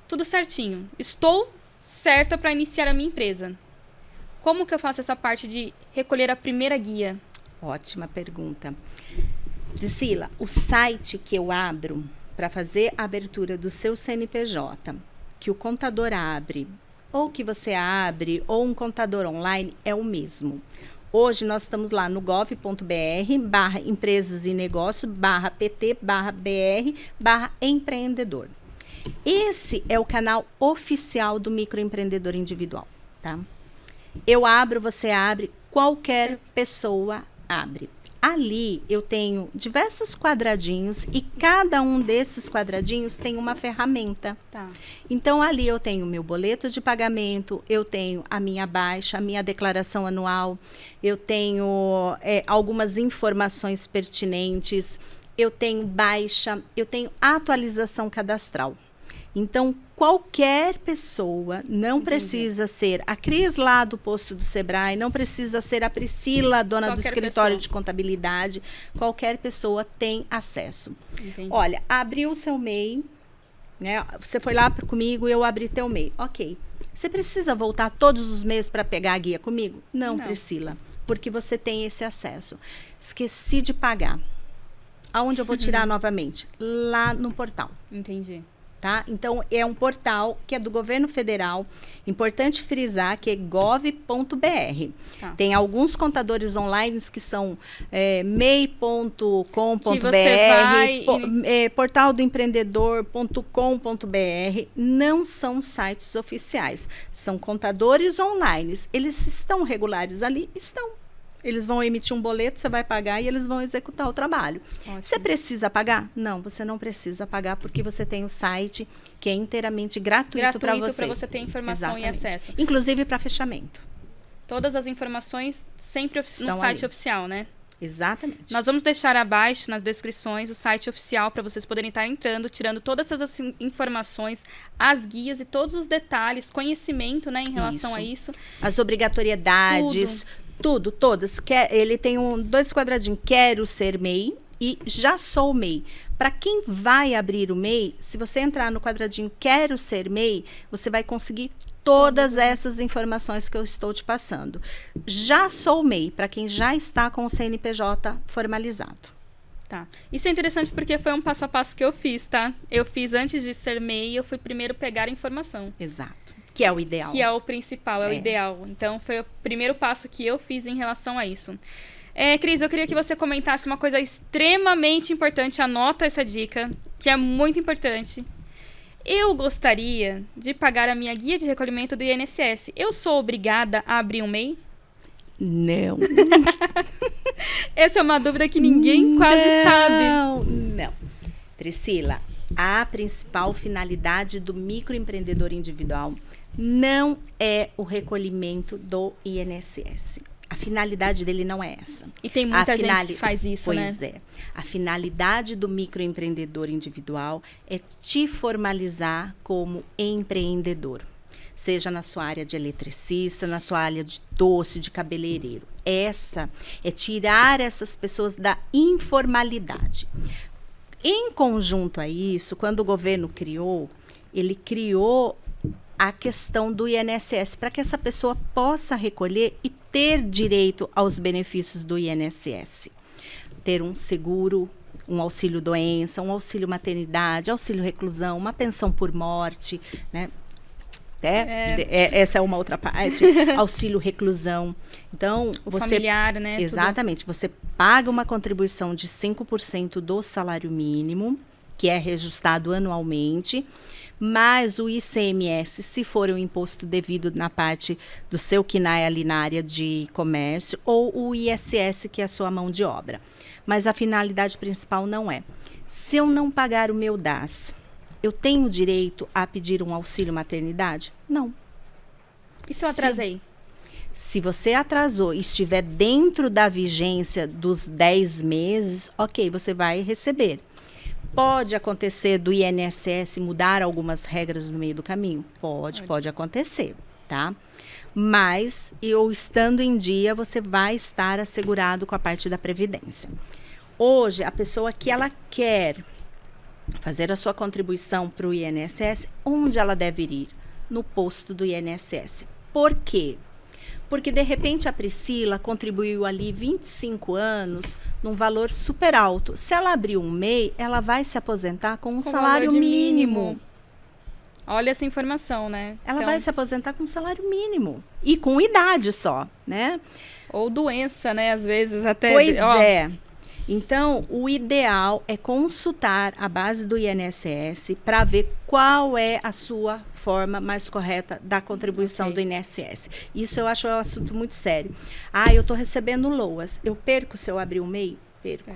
tudo certinho. Estou certa para iniciar a minha empresa. Como que eu faço essa parte de recolher a primeira guia? Ótima pergunta. Priscila, o site que eu abro para fazer a abertura do seu CNPJ, que o contador abre, ou que você abre, ou um contador online, é o mesmo. Hoje nós estamos lá no gov.br/empresas e negócios /pt/br/empreendedor. Esse é o canal oficial do microempreendedor individual, tá? Eu abro, você abre, qualquer pessoa abre. Ali eu tenho diversos quadradinhos e cada um desses quadradinhos tem uma ferramenta. Tá. Então, ali eu tenho o meu boleto de pagamento, eu tenho a minha baixa, a minha declaração anual, eu tenho algumas informações pertinentes, eu tenho baixa, eu tenho atualização cadastral. Então, qualquer pessoa, não precisa ser a Cris lá do posto do Sebrae, não precisa ser a Priscila, dona do escritório de contabilidade, qualquer pessoa tem acesso. Entendi. Olha, abriu o seu MEI, né? Você foi lá comigo e eu abri teu MEI. Ok. Você precisa voltar todos os meses para pegar a guia comigo? Não, Priscila, porque você tem esse acesso. Esqueci de pagar. Aonde eu vou tirar novamente? Lá no portal. Entendi. Tá? Então, é um portal que é do governo federal, importante frisar que é gov.br. Tá. Tem alguns contadores online que são mei.com.br, portaldoempreendedor.com.br, não são sites oficiais, são contadores online. Eles estão regulares ali? Estão. Eles vão emitir um boleto, você vai pagar e eles vão executar o trabalho. Ótimo. Você precisa pagar? Não, você não precisa pagar porque você tem o site que é inteiramente gratuito para você. Para você ter informação e acesso. Inclusive para fechamento. Todas as informações sempre no site oficial, né? Exatamente. Nós vamos deixar abaixo nas descrições o site oficial para vocês poderem estar entrando, tirando todas essas informações, as guias e todos os detalhes, conhecimento, né, em relação a isso. As obrigatoriedades, todas. Ele tem dois quadradinhos, quero ser MEI e já sou MEI. Para quem vai abrir o MEI, se você entrar no quadradinho quero ser MEI, você vai conseguir todas essas informações que eu estou te passando. Já sou MEI, para quem já está com o CNPJ formalizado. Tá. Isso é interessante porque foi um passo a passo que eu fiz, tá? Eu fiz antes de ser MEI, eu fui primeiro pegar a informação. Exato. Que é o ideal. Que é o principal, o ideal. Então, foi o primeiro passo que eu fiz em relação a isso. Cris, eu queria que você comentasse uma coisa extremamente importante. Anota essa dica, que é muito importante. Eu gostaria de pagar a minha guia de recolhimento do INSS. Eu sou obrigada a abrir um MEI? Não. Essa é uma dúvida que ninguém quase sabe. Não. Priscila, a principal finalidade do microempreendedor individual não é o recolhimento do INSS. A finalidade dele não é essa. E tem muita gente que faz isso, né? Pois é. A finalidade do microempreendedor individual é te formalizar como empreendedor. Seja na sua área de eletricista, na sua área de doce, de cabeleireiro. Essa é tirar essas pessoas da informalidade. Em conjunto a isso, quando o governo criou, ele criou a questão do INSS, para que essa pessoa possa recolher e ter direito aos benefícios do INSS. Ter um seguro, um auxílio doença, um auxílio maternidade, auxílio reclusão, uma pensão por morte, né? Essa é uma outra parte, auxílio reclusão. Então, o familiar, né? Exatamente, você paga uma contribuição de 5% do salário mínimo, que é reajustado anualmente, mais o ICMS, se for o imposto devido na parte do seu KNAI ali na área de comércio, ou o ISS, que é a sua mão de obra. Mas a finalidade principal não é. Se eu não pagar o meu DAS, eu tenho direito a pedir um auxílio maternidade? Não. E se eu atrasei? Se você atrasou e estiver dentro da vigência dos 10 meses, ok, você vai receber. Pode acontecer do INSS mudar algumas regras no meio do caminho? Pode acontecer, tá? Mas, eu estando em dia, você vai estar assegurado com a parte da Previdência. Hoje, a pessoa que ela quer fazer a sua contribuição para o INSS, onde ela deve ir? no posto do INSS. Por quê? Porque, de repente, a Priscila contribuiu ali 25 anos num valor super alto. Se ela abrir um MEI, ela vai se aposentar com um salário mínimo. Olha essa informação, né? Ela vai se aposentar com um salário mínimo. E com idade só, né? Ou doença, né? Às vezes até... Pois é. Então, o ideal é consultar a base do INSS para ver qual é a sua forma mais correta da contribuição do INSS. Isso eu acho um assunto muito sério. Eu estou recebendo LOAS. Eu perco se eu abrir o MEI? Perco.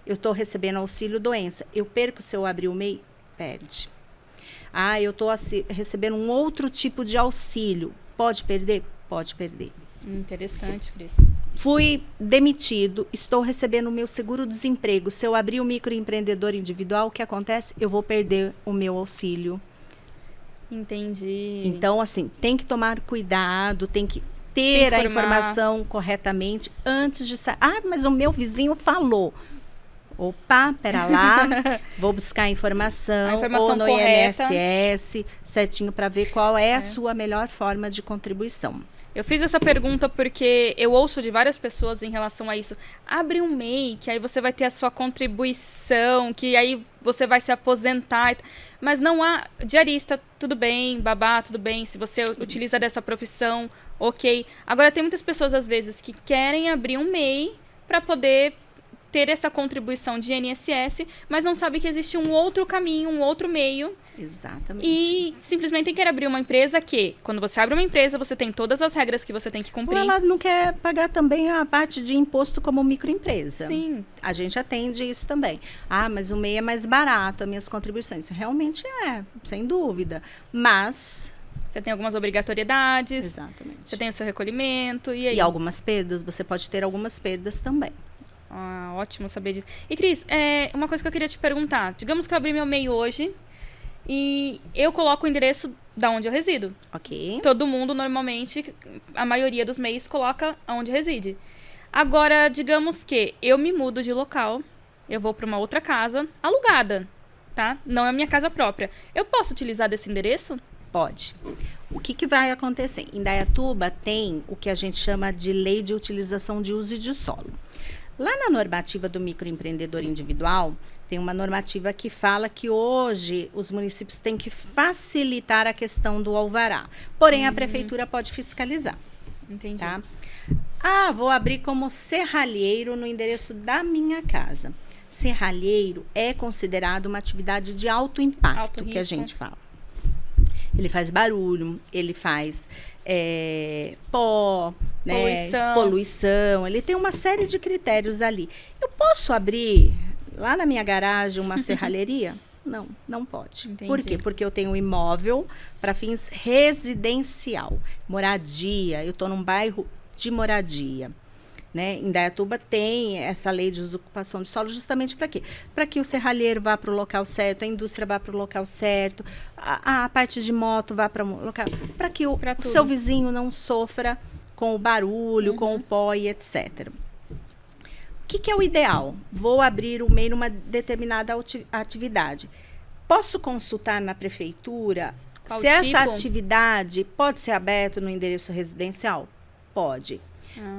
Eu estou recebendo auxílio doença. Eu perco se eu abrir o MEI? Perde. Eu estou recebendo um outro tipo de auxílio. Pode perder? Pode perder. Interessante, Cris. Fui demitido, estou recebendo o meu seguro-desemprego. Se eu abrir o microempreendedor individual, o que acontece? Eu vou perder o meu auxílio. Entendi. Então, assim, tem que tomar cuidado, tem que ter a informação corretamente antes de sair. Mas o meu vizinho falou. Opa, pera lá, vou buscar a informação ou no correta. INSS, certinho, para ver qual é a sua melhor forma de contribuição. Eu fiz essa pergunta porque eu ouço de várias pessoas em relação a isso. Abre um MEI, que aí você vai ter a sua contribuição, que aí você vai se aposentar. Mas não há diarista, tudo bem, babá, tudo bem. Se você utiliza dessa profissão, ok. Agora, tem muitas pessoas, às vezes, que querem abrir um MEI para poder ter essa contribuição de INSS, mas não sabe que existe um outro caminho, um outro meio. Exatamente. E simplesmente quer abrir uma empresa que, quando você abre uma empresa, você tem todas as regras que você tem que cumprir. Ou ela não quer pagar também a parte de imposto como microempresa. Sim. A gente atende isso também. Mas o MEI é mais barato, as minhas contribuições. Realmente sem dúvida. Mas... você tem algumas obrigatoriedades. Exatamente. Você tem o seu recolhimento. E aí? E algumas perdas. Você pode ter algumas perdas também. Ótimo saber disso. E, Cris, uma coisa que eu queria te perguntar. Digamos que eu abri meu MEI hoje e eu coloco o endereço da onde eu resido. Ok. Todo mundo, normalmente, a maioria dos MEIs coloca onde reside. Agora, digamos que eu me mudo de local, eu vou para uma outra casa alugada, tá? Não é a minha casa própria. Eu posso utilizar desse endereço? Pode. O que vai acontecer? Em Indaiatuba tem o que a gente chama de Lei de Utilização de Uso de Solo. Lá na normativa do microempreendedor individual, tem uma normativa que fala que hoje os municípios têm que facilitar a questão do alvará. Porém, a prefeitura pode fiscalizar. Entendi. Tá? Vou abrir como serralheiro no endereço da minha casa. Serralheiro é considerado uma atividade de alto impacto, que a gente fala. Ele faz barulho, ele faz pó, poluição. Ele tem uma série de critérios ali. Eu posso abrir lá na minha garagem uma serralheria? Não, não pode. Entendi. Por quê? Porque eu tenho um imóvel para fins residencial, moradia. Eu estou num bairro de moradia. Né? Em Indaiatuba tem essa lei de desocupação de solo justamente para quê? Para que o serralheiro vá para o local certo, a indústria vá para o local certo, a parte de moto vá para o local, para que o seu vizinho não sofra com o barulho, com o pó e etc. O que é o ideal? Vou abrir o MEI numa determinada atividade. Posso consultar na prefeitura se essa atividade pode ser aberta no endereço residencial? Pode.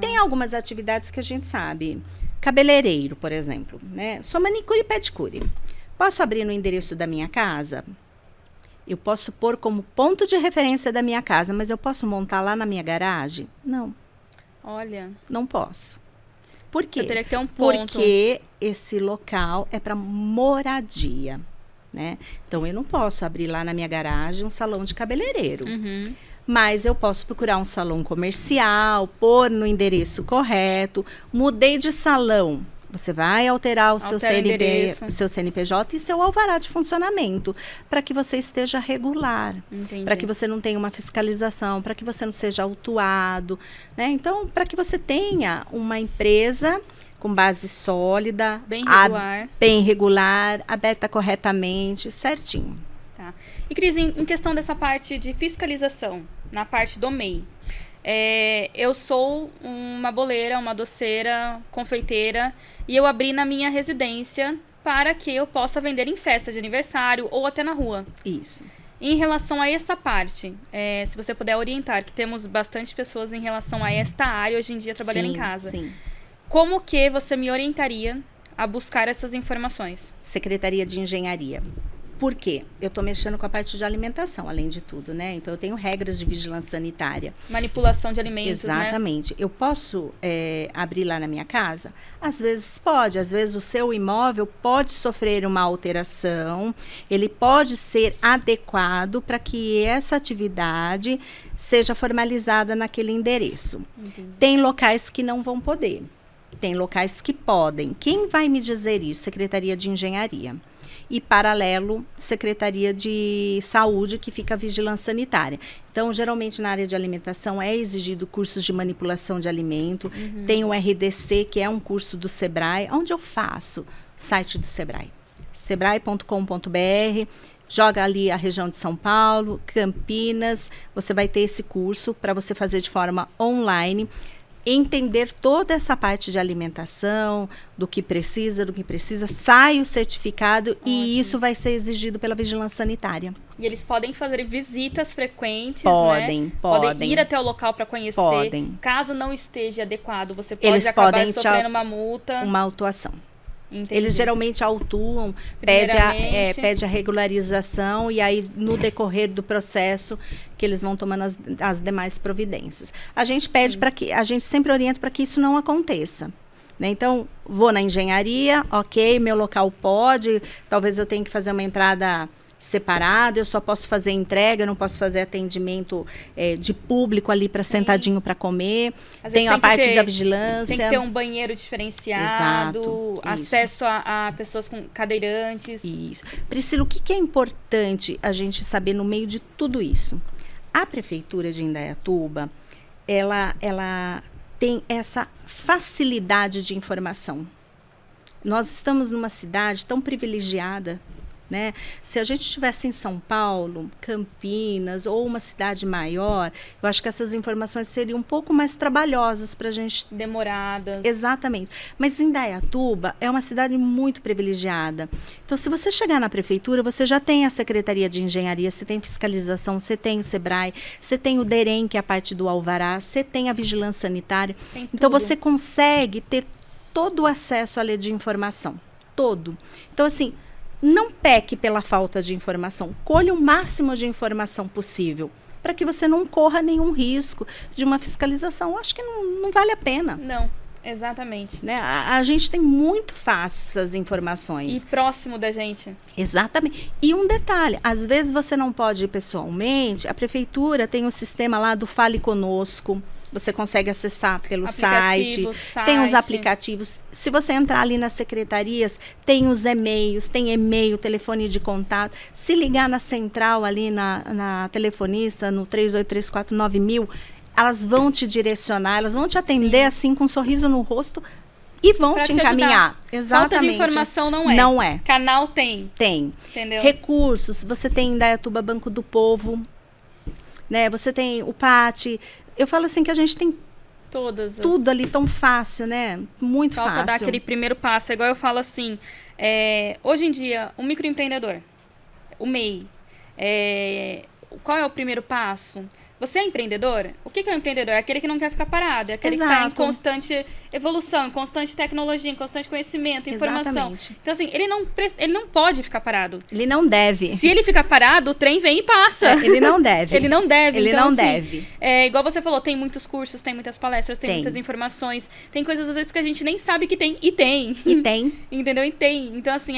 Tem algumas atividades que a gente sabe. Cabeleireiro, por exemplo, né? Sou manicure e pedicure. Posso abrir no endereço da minha casa? Eu posso pôr como ponto de referência da minha casa, mas eu posso montar lá na minha garagem? Não. Olha. Não posso. Por quê? Você teria que ter um ponto. Porque esse local é para moradia, né? Então, eu não posso abrir lá na minha garagem um salão de cabeleireiro. Uhum. Mas eu posso procurar um salão comercial, pôr no endereço correto. Mudei de salão. Você vai alterar o seu CNPJ e seu alvará de funcionamento para que você esteja regular, para que você não tenha uma fiscalização, para que você não seja autuado, né? Então, para que você tenha uma empresa com base sólida, bem regular, aberta corretamente, certinho. Tá. E, Cris, em questão dessa parte de fiscalização, na parte do MEI, eu sou uma boleira, uma doceira, confeiteira, e eu abri na minha residência para que eu possa vender em festa de aniversário ou até na rua. Isso. Em relação a essa parte, se você puder orientar, que temos bastante pessoas em relação a esta área hoje em dia trabalhando em casa. Sim. Como que você me orientaria a buscar essas informações? Secretaria de Engenharia. Por quê? Eu estou mexendo com a parte de alimentação, além de tudo, né? Então, eu tenho regras de vigilância sanitária. Manipulação de alimentos, Exatamente. Né? Eu posso abrir lá na minha casa? Às vezes pode. Às vezes o seu imóvel pode sofrer uma alteração. Ele pode ser adequado para que essa atividade seja formalizada naquele endereço. Entendi. Tem locais que não vão poder. Tem locais que podem. Quem vai me dizer isso? Secretaria de Engenharia. E, paralelo, Secretaria de Saúde, que fica a vigilância sanitária. Então, geralmente, na área de alimentação, é exigido cursos de manipulação de alimento. Tem o RDC, que é um curso do Sebrae. Onde eu faço? Site do Sebrae. sebrae.com.br. Joga ali a região de São Paulo, Campinas. Você vai ter esse curso para você fazer de forma online. Entender toda essa parte de alimentação, do que precisa, sai o certificado. Ótimo. E isso vai ser exigido pela vigilância sanitária. E eles podem fazer visitas frequentes, podem, né? Podem ir até o local para conhecer. Podem. Caso não esteja adequado, você pode eles acabar podem sofrendo uma multa. Uma autuação. Entendi. Eles geralmente autuam, pede a regularização e aí no decorrer do processo que eles vão tomando as demais providências. A gente pede para que, a gente sempre orienta para que isso não aconteça. Né? Então, vou na engenharia, ok, meu local pode, talvez eu tenha que fazer uma entrada separada, eu só posso fazer entrega, eu não posso fazer atendimento de público ali para sentadinho para comer. Tem a parte da vigilância. Tem que ter um banheiro diferenciado, exato, acesso a pessoas com cadeirantes. Isso. Priscila, o que é importante a gente saber no meio de tudo isso? A Prefeitura de Indaiatuba, ela tem essa facilidade de informação. Nós estamos numa cidade tão privilegiada, né? Se a gente estivesse em São Paulo, Campinas ou uma cidade maior, eu acho que essas informações seriam um pouco mais trabalhosas para a gente. Demoradas. Exatamente. Mas Indaiatuba é uma cidade muito privilegiada. Então, se você chegar na prefeitura, você já tem a Secretaria de Engenharia, você tem fiscalização, você tem o Sebrae, você tem o DEREM, que é a parte do alvará, você tem a vigilância sanitária. Então, você consegue ter todo o acesso à lei de informação. Todo. Então, assim, não peque pela falta de informação. Colhe o máximo de informação possível para que você não corra nenhum risco de uma fiscalização. Eu acho que não vale a pena. Não, exatamente. Né? A gente tem muito fácil essas informações. E próximo da gente. Exatamente. E um detalhe, às vezes você não pode ir pessoalmente, a prefeitura tem um sistema lá do Fale Conosco. Você consegue acessar pelo site, tem os aplicativos. Se você entrar ali nas secretarias, tem os e-mails, tem e-mail, telefone de contato. Se ligar na central ali, na telefonista, no 38349000, elas vão te direcionar, elas vão te atender assim com um sorriso no rosto e vão te encaminhar. Exatamente. Falta de informação não é. Não é. Canal tem. Tem. Entendeu? Recursos, você tem em Indaiatuba Banco do Povo, né? Você tem o PAT. Eu falo assim que a gente tem tudo ali tão fácil, né? Muito fácil. Falta dar aquele primeiro passo. É igual eu falo assim, hoje em dia, um microempreendedor, o MEI, qual é o primeiro passo? Você é empreendedor? O que é um empreendedor? É aquele que não quer ficar parado, é aquele que está em constante evolução, em constante tecnologia, em constante conhecimento, informação. Exatamente. Então, assim, ele não pode ficar parado. Ele não deve. Se ele ficar parado, o trem vem e passa. Ele não deve. Ele não deve. Ele então, não assim, deve. Igual você falou, tem muitos cursos, tem muitas palestras, tem muitas informações, tem coisas às vezes que a gente nem sabe que tem, e tem. E tem. Entendeu? E tem. Então, assim,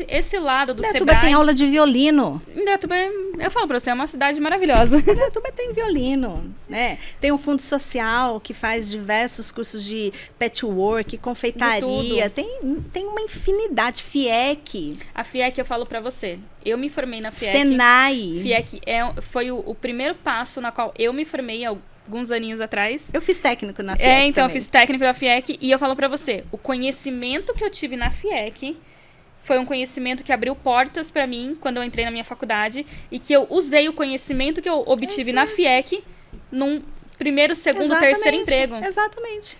esse lado do Sebrae... Indaiatuba tem aula de violino. Indaiatuba, eu falo pra você, é uma cidade maravilhosa. Indaiatuba tem violino, né? Tem um fundo social que faz diversos cursos de patchwork, confeitaria, tem uma infinidade. FIEC. A FIEC, eu falo pra você, eu me formei na FIEC. Senai. FIEC foi o primeiro passo na qual eu me formei alguns aninhos atrás. Eu fiz técnico na FIEC então, também. Eu fiz técnico na FIEC e eu falo pra você, o conhecimento que eu tive na FIEC foi um conhecimento que abriu portas pra mim quando eu entrei na minha faculdade e que eu usei o conhecimento que eu obtive na FIEC num primeiro, segundo, terceiro emprego. Exatamente.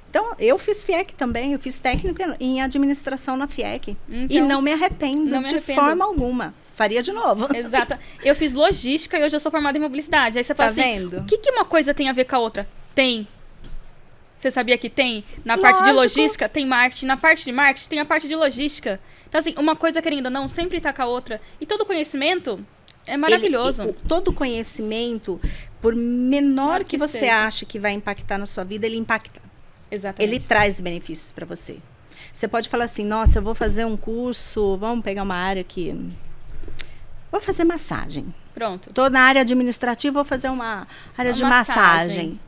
Então, eu fiz FIEC também, eu fiz técnico em administração na FIEC. Então, e não me arrependo de forma alguma. faria de novo. Exato. Eu fiz logística e hoje eu sou formada em publicidade. Aí você fala Tá assim, vendo? o que uma coisa tem a ver com a outra? Tem. Você sabia que tem? Na parte de Lógico. logística, tem marketing. Na parte de marketing, tem a parte de logística. Então, assim, uma coisa, querendo ou não, sempre tá com a outra. E todo conhecimento é maravilhoso. Todo conhecimento, por menor Claro que que você seja. ache que vai impactar na sua vida, ele impacta. Exatamente. Ele traz benefícios para você. Você pode falar assim, nossa, eu vou fazer um curso, vamos pegar uma área que... Vou fazer massagem. Pronto. Tô na área administrativa, vou fazer uma área de massagem.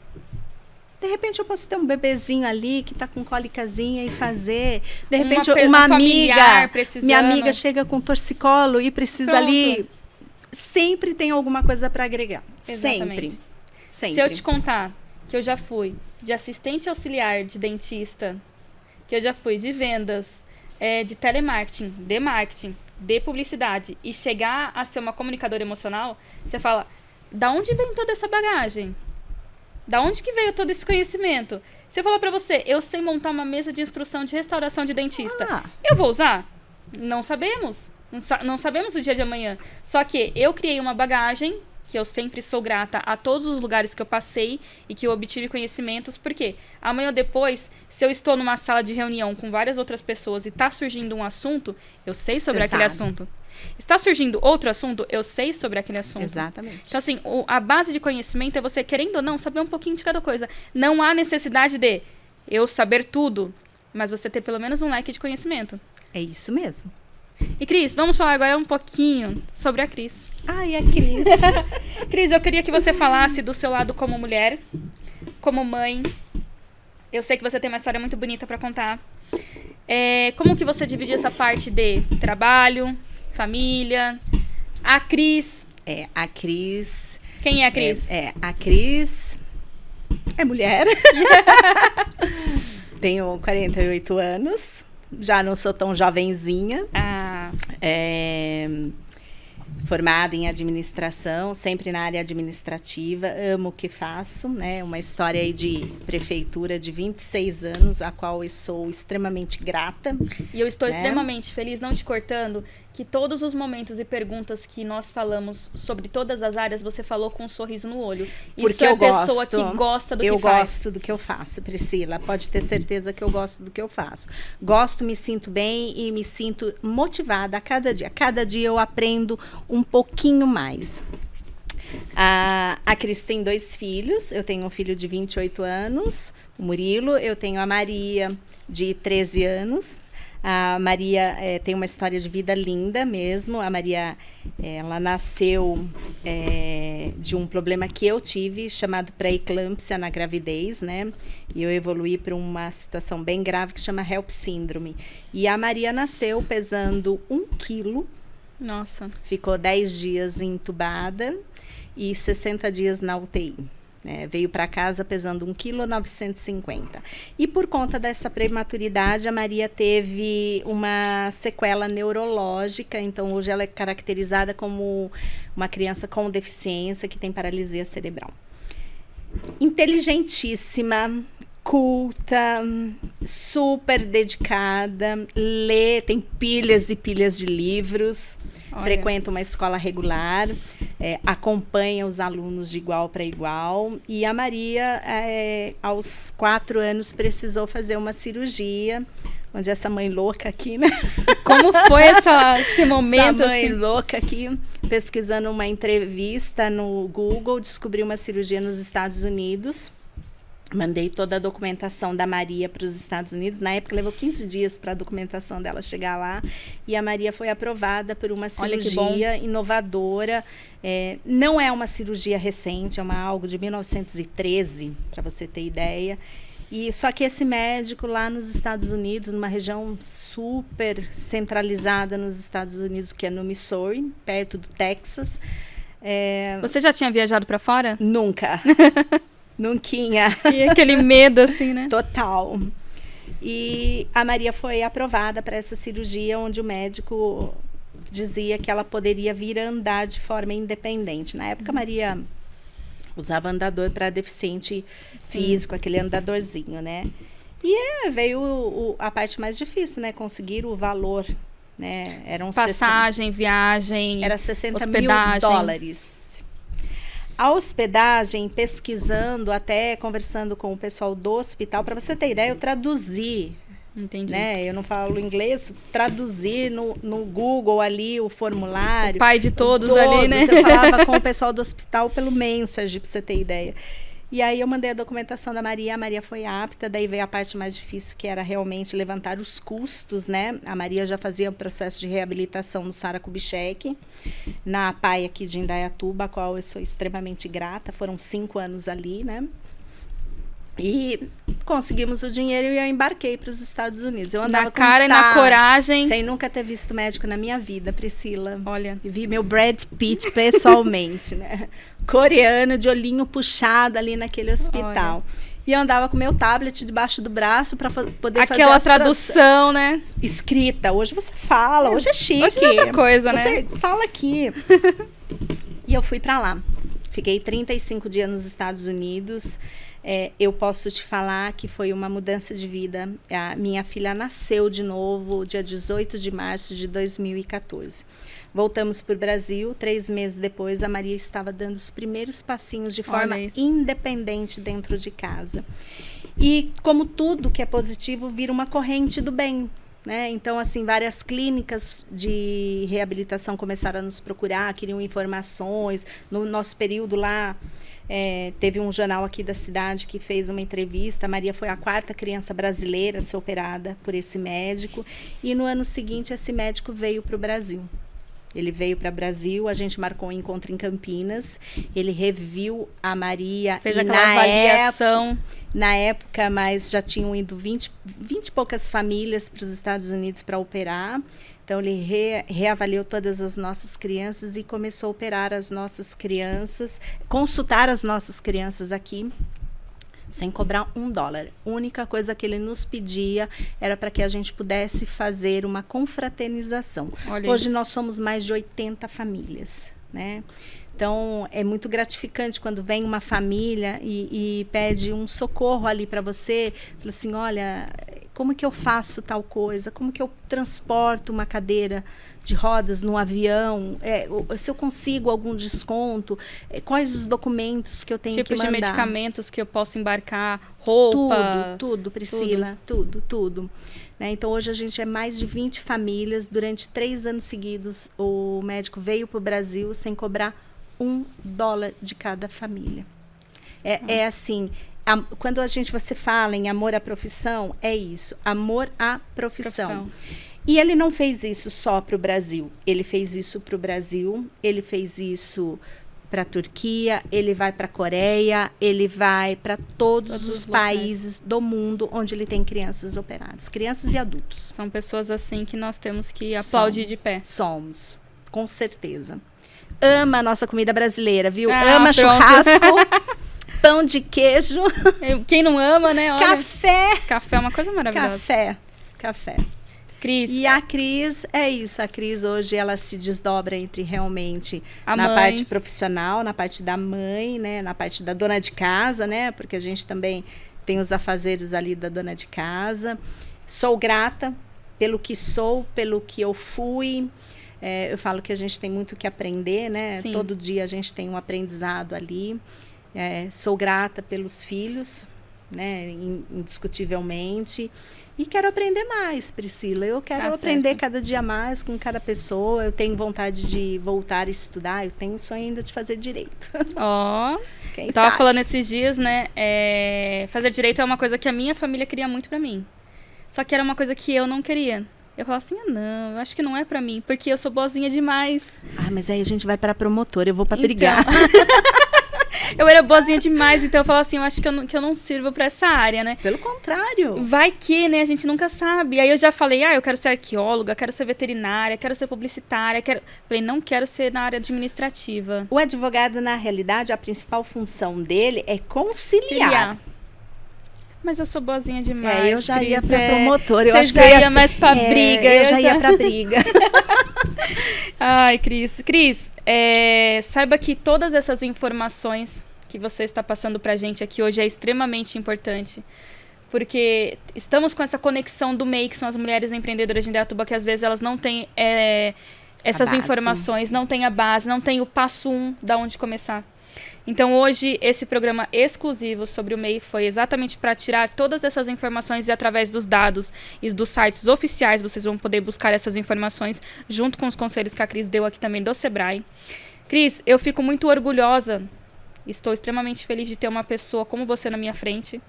De repente eu posso ter um bebezinho ali que tá com cólicazinha e fazer. De repente uma amiga, minha amiga chega com torcicolo e precisa Pronto. ali. Sempre tem alguma coisa para agregar. Exatamente. Sempre. Se eu te contar que eu já fui de assistente auxiliar de dentista, que eu já fui de vendas, de telemarketing, de marketing, de publicidade, e chegar a ser uma comunicadora emocional, você fala, da onde vem toda essa bagagem? Da onde que veio todo esse conhecimento? Se eu falar pra você, eu sei montar uma mesa de instrução de restauração de dentista, eu vou usar? Não sabemos. Não sabemos o dia de amanhã. Só que eu criei uma bagagem, que eu sempre sou grata a todos os lugares que eu passei e que eu obtive conhecimentos, porque amanhã ou depois, se eu estou numa sala de reunião com várias outras pessoas e está surgindo um assunto, eu sei sobre aquele assunto. Está surgindo outro assunto, eu sei sobre aquele assunto. Exatamente. Então, assim, a base de conhecimento é você, querendo ou não, saber um pouquinho de cada coisa. Não há necessidade de eu saber tudo, mas você ter pelo menos um leque de conhecimento. É isso mesmo. E, Cris, vamos falar agora um pouquinho sobre a Cris. Ai, a Cris. Cris, eu queria que você falasse do seu lado como mulher, como mãe. Eu sei que você tem uma história muito bonita para contar. Como que você divide essa parte de trabalho, família? A Cris. A Cris. Quem é a Cris? A Cris é mulher. Tenho 48 anos. Já não sou tão jovenzinha. Formada em administração, sempre na área administrativa, amo o que faço, né? Uma história aí de prefeitura de 26 anos, a qual eu sou extremamente grata. E eu estou extremamente feliz, não te cortando, que todos os momentos e perguntas que nós falamos sobre todas as áreas, você falou com um sorriso no olho. Porque isso é a pessoa que gosta do que faz. Eu gosto do que eu faço, Priscila. Pode ter certeza que eu gosto do que eu faço. Gosto, me sinto bem e me sinto motivada a cada dia. Cada dia eu aprendo um pouquinho mais. A Cris tem 2 filhos. Eu tenho um filho de 28 anos, o Murilo. Eu tenho a Maria, de 13 anos. A Maria tem uma história de vida linda mesmo. A Maria, ela nasceu de um problema que eu tive, chamado pré-eclâmpsia na gravidez, né? E eu evoluí para uma situação bem grave que chama HELP síndrome. E a Maria nasceu pesando 1 quilo. Nossa. Ficou 10 dias entubada e 60 dias na UTI. Veio para casa pesando 1,950 kg. E por conta dessa prematuridade, a Maria teve uma sequela neurológica. Então, hoje ela é caracterizada como uma criança com deficiência que tem paralisia cerebral. Inteligentíssima, culta, super dedicada, lê, tem pilhas e pilhas de livros. Olha. Frequenta uma escola regular, acompanha os alunos de igual para igual. E a Maria, aos 4 anos, precisou fazer uma cirurgia, onde essa mãe louca aqui, né? Como foi esse momento? Essa mãe louca aqui, pesquisando uma entrevista no Google, descobriu uma cirurgia nos Estados Unidos. Mandei toda a documentação da Maria para os Estados Unidos. Na época, levou 15 dias para a documentação dela chegar lá. E a Maria foi aprovada por uma cirurgia inovadora. Não é uma cirurgia recente, é algo de 1913, para você ter ideia. Só que esse médico lá nos Estados Unidos, numa região super centralizada nos Estados Unidos, que é no Missouri, perto do Texas. Você já tinha viajado para fora? Nunca. Nunquinha. E aquele medo, assim, né? Total. E a Maria foi aprovada para essa cirurgia, onde o médico dizia que ela poderia vir a andar de forma independente. Na época, a Maria usava andador para deficiente físico, aquele andadorzinho, né? E veio a parte mais difícil, né? Conseguir o valor né? Eram Passagem, viagem, era 60 hospedagem. mil dólares. A hospedagem, pesquisando, até conversando com o pessoal do hospital, para você ter ideia, eu traduzi. Entendi. Né? Eu não falo inglês, traduzir no Google ali o formulário. O pai de todos ali, né? Eu falava com o pessoal do hospital pelo Message, para você ter ideia. E aí eu mandei a documentação da Maria, a Maria foi apta, daí veio a parte mais difícil, que era realmente levantar os custos, né? A Maria já fazia um processo de reabilitação no Sara Kubitschek, na PAI aqui de Indaiatuba, a qual eu sou extremamente grata, foram 5 anos ali, né? E conseguimos o dinheiro e eu embarquei para os Estados Unidos. Eu andava na cara e na coragem. Sem nunca ter visto médico na minha vida, Priscila. Olha. E vi meu Brad Pitt pessoalmente, né? Coreano, de olhinho puxado ali naquele hospital. Olha. E eu andava com meu tablet debaixo do braço para poder fazer aquela tradução, né? Escrita. Hoje você fala, hoje é chique. Hoje é outra coisa, você né? Fala aqui. E eu fui para lá. Fiquei 35 dias nos Estados Unidos. Eu posso te falar que foi uma mudança de vida. A minha filha nasceu de novo dia 18 de março de 2014. Voltamos para o Brasil. 3 meses depois, a Maria estava dando os primeiros passinhos de forma independente dentro de casa. E como tudo que é positivo, vira uma corrente do bem. Né? Então, assim, várias clínicas de reabilitação começaram a nos procurar, queriam informações. No nosso período lá, teve um jornal aqui da cidade que fez uma entrevista. A Maria foi a 4ª criança brasileira a ser operada por esse médico. E no ano seguinte, esse médico veio para o Brasil. Ele veio para o Brasil, a gente marcou um encontro em Campinas. Ele reviu a Maria. Fez aquela avaliação. Na época, mas já tinham ido 20 e poucas famílias para os Estados Unidos para operar. Então, ele reavaliou todas as nossas crianças e começou a operar as nossas crianças, consultar as nossas crianças aqui, sem cobrar $1. A única coisa que ele nos pedia era para que a gente pudesse fazer uma confraternização. Olha Hoje isso. nós somos mais de 80 famílias, né? Então, é muito gratificante quando vem uma família e pede um socorro ali para você. Fala assim, olha, como que eu faço tal coisa? Como que eu transporto uma cadeira de rodas no avião? Se eu consigo algum desconto? Quais os documentos que eu tenho que mandar? Tipos de medicamentos que eu posso embarcar? Roupa? Tudo, Priscila. Tudo. Né? Então, hoje a gente é mais de 20 famílias. Durante 3 anos seguidos, o médico veio para o Brasil sem cobrar $1 de cada família. É assim, quando você fala em amor à profissão, é isso, amor à profissão. E ele não fez isso só para o Brasil, ele fez isso para o Brasil, ele fez isso para a Turquia, ele vai para a Coreia, ele vai para todos os países do mundo onde ele tem crianças operadas, crianças e adultos. São pessoas assim que nós temos que aplaudir de pé. Somos, com certeza. Ama a nossa comida brasileira, viu? Ah, ama pronto. churrasco, pão de queijo. Quem não ama, né? Olha, café. Café é uma coisa maravilhosa. Café. Cris. E a Cris, é isso. A Cris hoje, ela se desdobra entre realmente a na mãe. parte profissional, na parte da mãe, né? Na parte da dona de casa, né? Porque a gente também tem os afazeres ali da dona de casa. Sou grata pelo que sou, pelo que eu fui. Eu falo que a gente tem muito que aprender, né? Sim. Todo dia a gente tem um aprendizado ali. Sou grata pelos filhos, né? Indiscutivelmente. E quero aprender mais, Priscila. Eu quero aprender cada dia mais com cada pessoa. Eu tenho vontade de voltar a estudar. Eu tenho sonho ainda de fazer direito. Eu tava falando esses dias, né? Fazer direito é uma coisa que a minha família queria muito pra mim. Só que era uma coisa que eu não queria. Eu falo assim, não, eu acho que não é pra mim, porque eu sou boazinha demais. Mas aí a gente vai pra promotora, eu vou pra brigar. Eu era boazinha demais, então eu falo assim, eu acho que eu não sirvo pra essa área, né? Pelo contrário. Vai que, né, a gente nunca sabe. Aí eu já falei, eu quero ser arqueóloga, quero ser veterinária, quero ser publicitária, falei, não quero ser na área administrativa. O advogado, na realidade, a principal função dele é conciliar. Mas eu sou boazinha demais. Eu já ia pra promotora. Você já ia mais pra briga. Eu já ia pra briga. Ai, Cris. Cris, saiba que todas essas informações que você está passando pra gente aqui hoje é extremamente importante. porque estamos com essa conexão do MEI, que são as mulheres empreendedoras de Indaiatuba, que às vezes elas não têm essas informações, não têm a base, não têm o passo 1 da onde começar. Então, hoje, esse programa exclusivo sobre o MEI foi exatamente para tirar todas essas informações e através dos dados e dos sites oficiais, vocês vão poder buscar essas informações junto com os conselhos que a Cris deu aqui também do Sebrae. Cris, eu fico muito orgulhosa, estou extremamente feliz de ter uma pessoa como você na minha frente.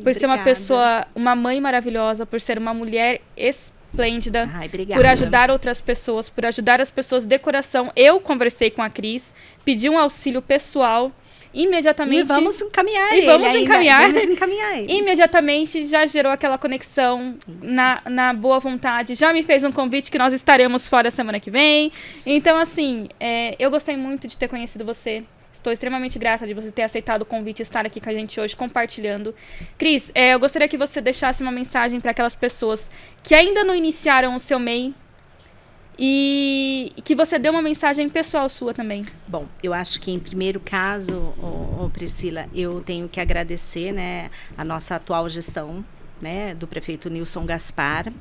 Por ser uma pessoa, uma mãe maravilhosa, por ser uma mulher esplêndida, por ajudar outras pessoas, por ajudar as pessoas de coração. Eu conversei com a Cris, pedi um auxílio pessoal, imediatamente... E vamos encaminhar Imediatamente já gerou aquela conexão na boa vontade, já me fez um convite que nós estaremos fora semana que vem. Então, assim, eu gostei muito de ter conhecido você. Estou extremamente grata de você ter aceitado o convite e estar aqui com a gente hoje, compartilhando. Cris, eu gostaria que você deixasse uma mensagem para aquelas pessoas que ainda não iniciaram o seu MEI e que você dê uma mensagem pessoal sua também. Bom, eu acho que em primeiro caso, Priscila, eu tenho que agradecer, né, a nossa atual gestão, né, do prefeito Nilson Gaspar.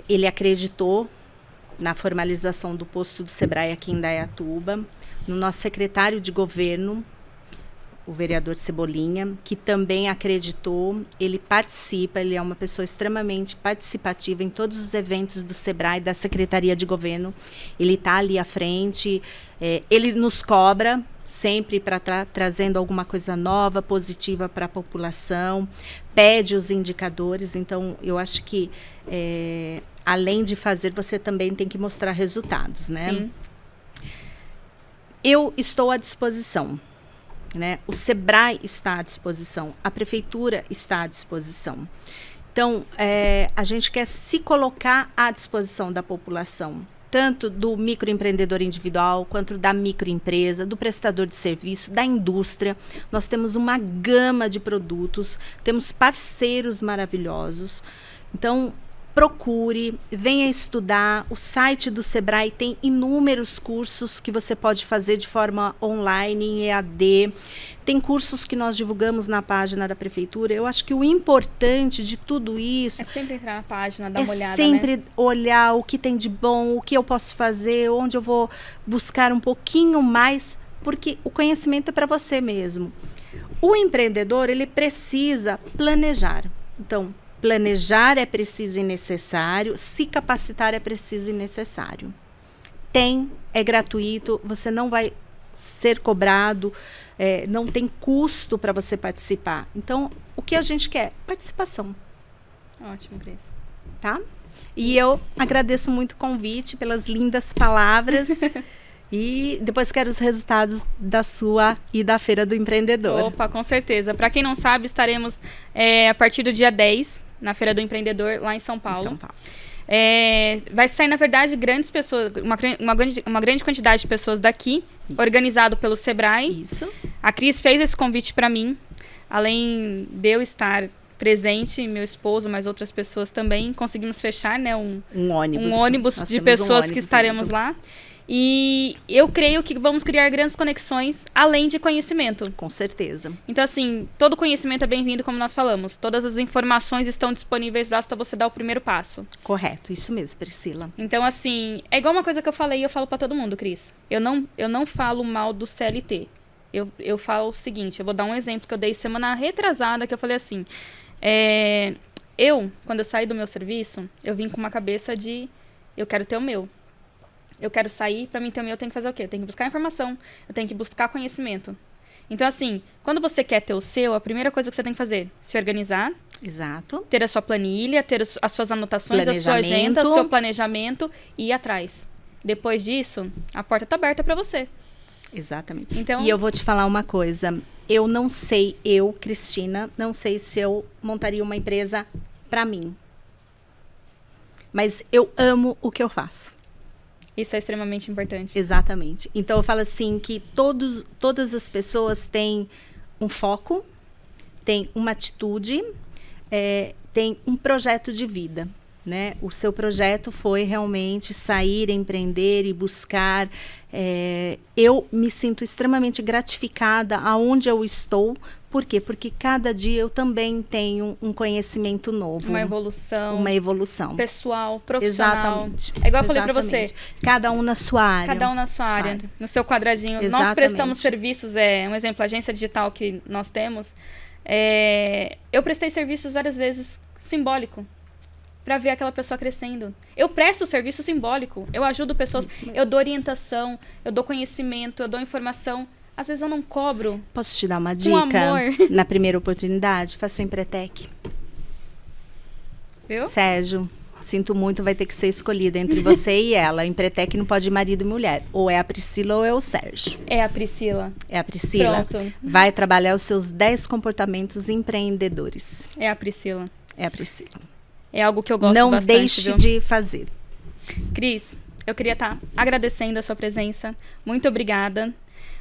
Ele acreditou na formalização do posto do Sebrae aqui em Indaiatuba, no nosso secretário de governo, o vereador Cebolinha, que também acreditou, ele participa, ele é uma pessoa extremamente participativa em todos os eventos do Sebrae, da Secretaria de Governo, ele está ali à frente, ele nos cobra sempre para trazendo alguma coisa nova, positiva para a população, pede os indicadores, então eu acho que além de fazer, você também tem que mostrar resultados, né? Sim. Eu estou à disposição, né? O Sebrae está à disposição, a Prefeitura está à disposição. Então, a gente quer se colocar à disposição da população, tanto do microempreendedor individual, quanto da microempresa, do prestador de serviço, da indústria. Nós temos uma gama de produtos, temos parceiros maravilhosos. Então, procure, venha estudar. O site do Sebrae tem inúmeros cursos que você pode fazer de forma online, em EAD. Tem cursos que nós divulgamos na página da Prefeitura. Eu acho que o importante de tudo isso... É sempre entrar na página, dar uma olhada, né? É sempre olhar o que tem de bom, o que eu posso fazer, onde eu vou buscar um pouquinho mais, porque o conhecimento é para você mesmo. O empreendedor, ele precisa planejar. Então, planejar é preciso e necessário, se capacitar é preciso e necessário. É gratuito, você não vai ser cobrado, não tem custo para você participar. Então, o que a gente quer? Participação. Ótimo, Cris. Tá? E eu agradeço muito o convite, pelas lindas palavras. E depois quero os resultados da sua e da Feira do Empreendedor. Opa, com certeza. Para quem não sabe, estaremos a partir do dia 10 na Feira do Empreendedor, lá em São Paulo. Vai sair, na verdade, grandes pessoas, uma grande quantidade de pessoas daqui, organizado pelo Sebrae. Isso. A Cris fez esse convite para mim, além de eu estar presente, meu esposo, mas outras pessoas também, conseguimos fechar, né, um ônibus de pessoas que estaremos lá. E eu creio que vamos criar grandes conexões, além de conhecimento. Com certeza. Então, assim, todo conhecimento é bem-vindo, como nós falamos. Todas as informações estão disponíveis, basta você dar o primeiro passo. Correto, isso mesmo, Priscila. Então, assim, é igual uma coisa que eu falei e eu falo pra todo mundo, Cris. Eu não falo mal do CLT. Eu falo o seguinte, eu vou dar um exemplo que eu dei semana retrasada, que eu falei assim, quando eu saí do meu serviço, eu vim com uma cabeça de, eu quero ter o meu. Eu quero sair, para mim ter o meu, eu tenho que fazer o quê? Eu tenho que buscar informação, eu tenho que buscar conhecimento. Então, assim, quando você quer ter o seu, a primeira coisa que você tem que fazer, se organizar. Exato. Ter a sua planilha, ter as suas anotações, a sua agenda, o seu planejamento e ir atrás. Depois disso, a porta está aberta para você. Exatamente. Então, e eu vou te falar uma coisa. Cristina, não sei se eu montaria uma empresa para mim. Mas eu amo o que eu faço. Isso é extremamente importante. Exatamente. Então, eu falo assim que todas as pessoas têm um foco, têm uma atitude, têm um projeto de vida, né? O seu projeto foi realmente sair, empreender e buscar. Eu me sinto extremamente gratificada aonde eu estou, Por quê? Porque cada dia eu também tenho um conhecimento novo. Uma evolução. Uma evolução. Pessoal, profissional. Exatamente. É igual eu falei para você. Cada um na sua área. Cada um na sua área, no seu quadradinho. Exatamente. Nós prestamos serviços, um exemplo, a agência digital que nós temos. Eu prestei serviços várias vezes simbólico. Para ver aquela pessoa crescendo. Eu presto serviço simbólico. Eu ajudo pessoas. Eu dou orientação. Eu dou conhecimento. Eu dou informação. Às vezes eu não cobro. Posso te dar uma dica? Com amor. Na primeira oportunidade, faça o Empretec. Viu? Sérgio, sinto muito, vai ter que ser escolhido entre você e ela. Empretec não pode ir marido e mulher. Ou é a Priscila ou é o Sérgio. É a Priscila. É a Priscila. Pronto. Vai trabalhar os seus 10 comportamentos empreendedores. É a Priscila. É a Priscila. É algo que eu gosto não bastante. Não deixe viu? de fazer. Cris, eu queria estar agradecendo a sua presença. Muito obrigada.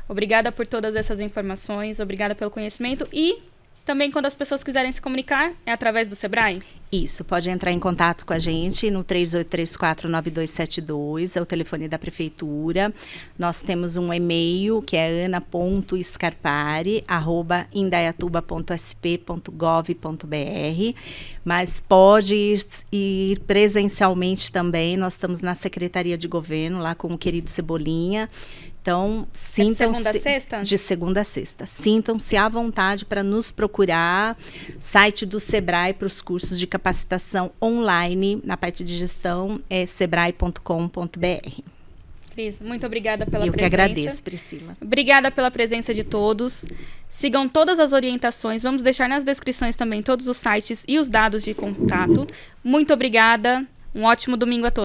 Obrigada por todas essas informações. Obrigada pelo conhecimento. E também, quando as pessoas quiserem se comunicar, é através do Sebrae? Isso, pode entrar em contato com a gente no 3834-9272, é o telefone da prefeitura. Nós temos um e-mail que é ana.scarpari@indaiatuba.sp.gov.br, mas pode ir presencialmente também. Nós estamos na Secretaria de Governo, lá com o querido Cebolinha. Então, sintam-se... de segunda a sexta? De segunda a sexta. Sintam-se à vontade para nos procurar. Site do Sebrae para os cursos de capacitação online na parte de gestão é sebrae.com.br. Cris, muito obrigada pela presença. Eu que agradeço, Priscila. Obrigada pela presença de todos. Sigam todas as orientações. Vamos deixar nas descrições também todos os sites e os dados de contato. Muito obrigada. Um ótimo domingo a todos.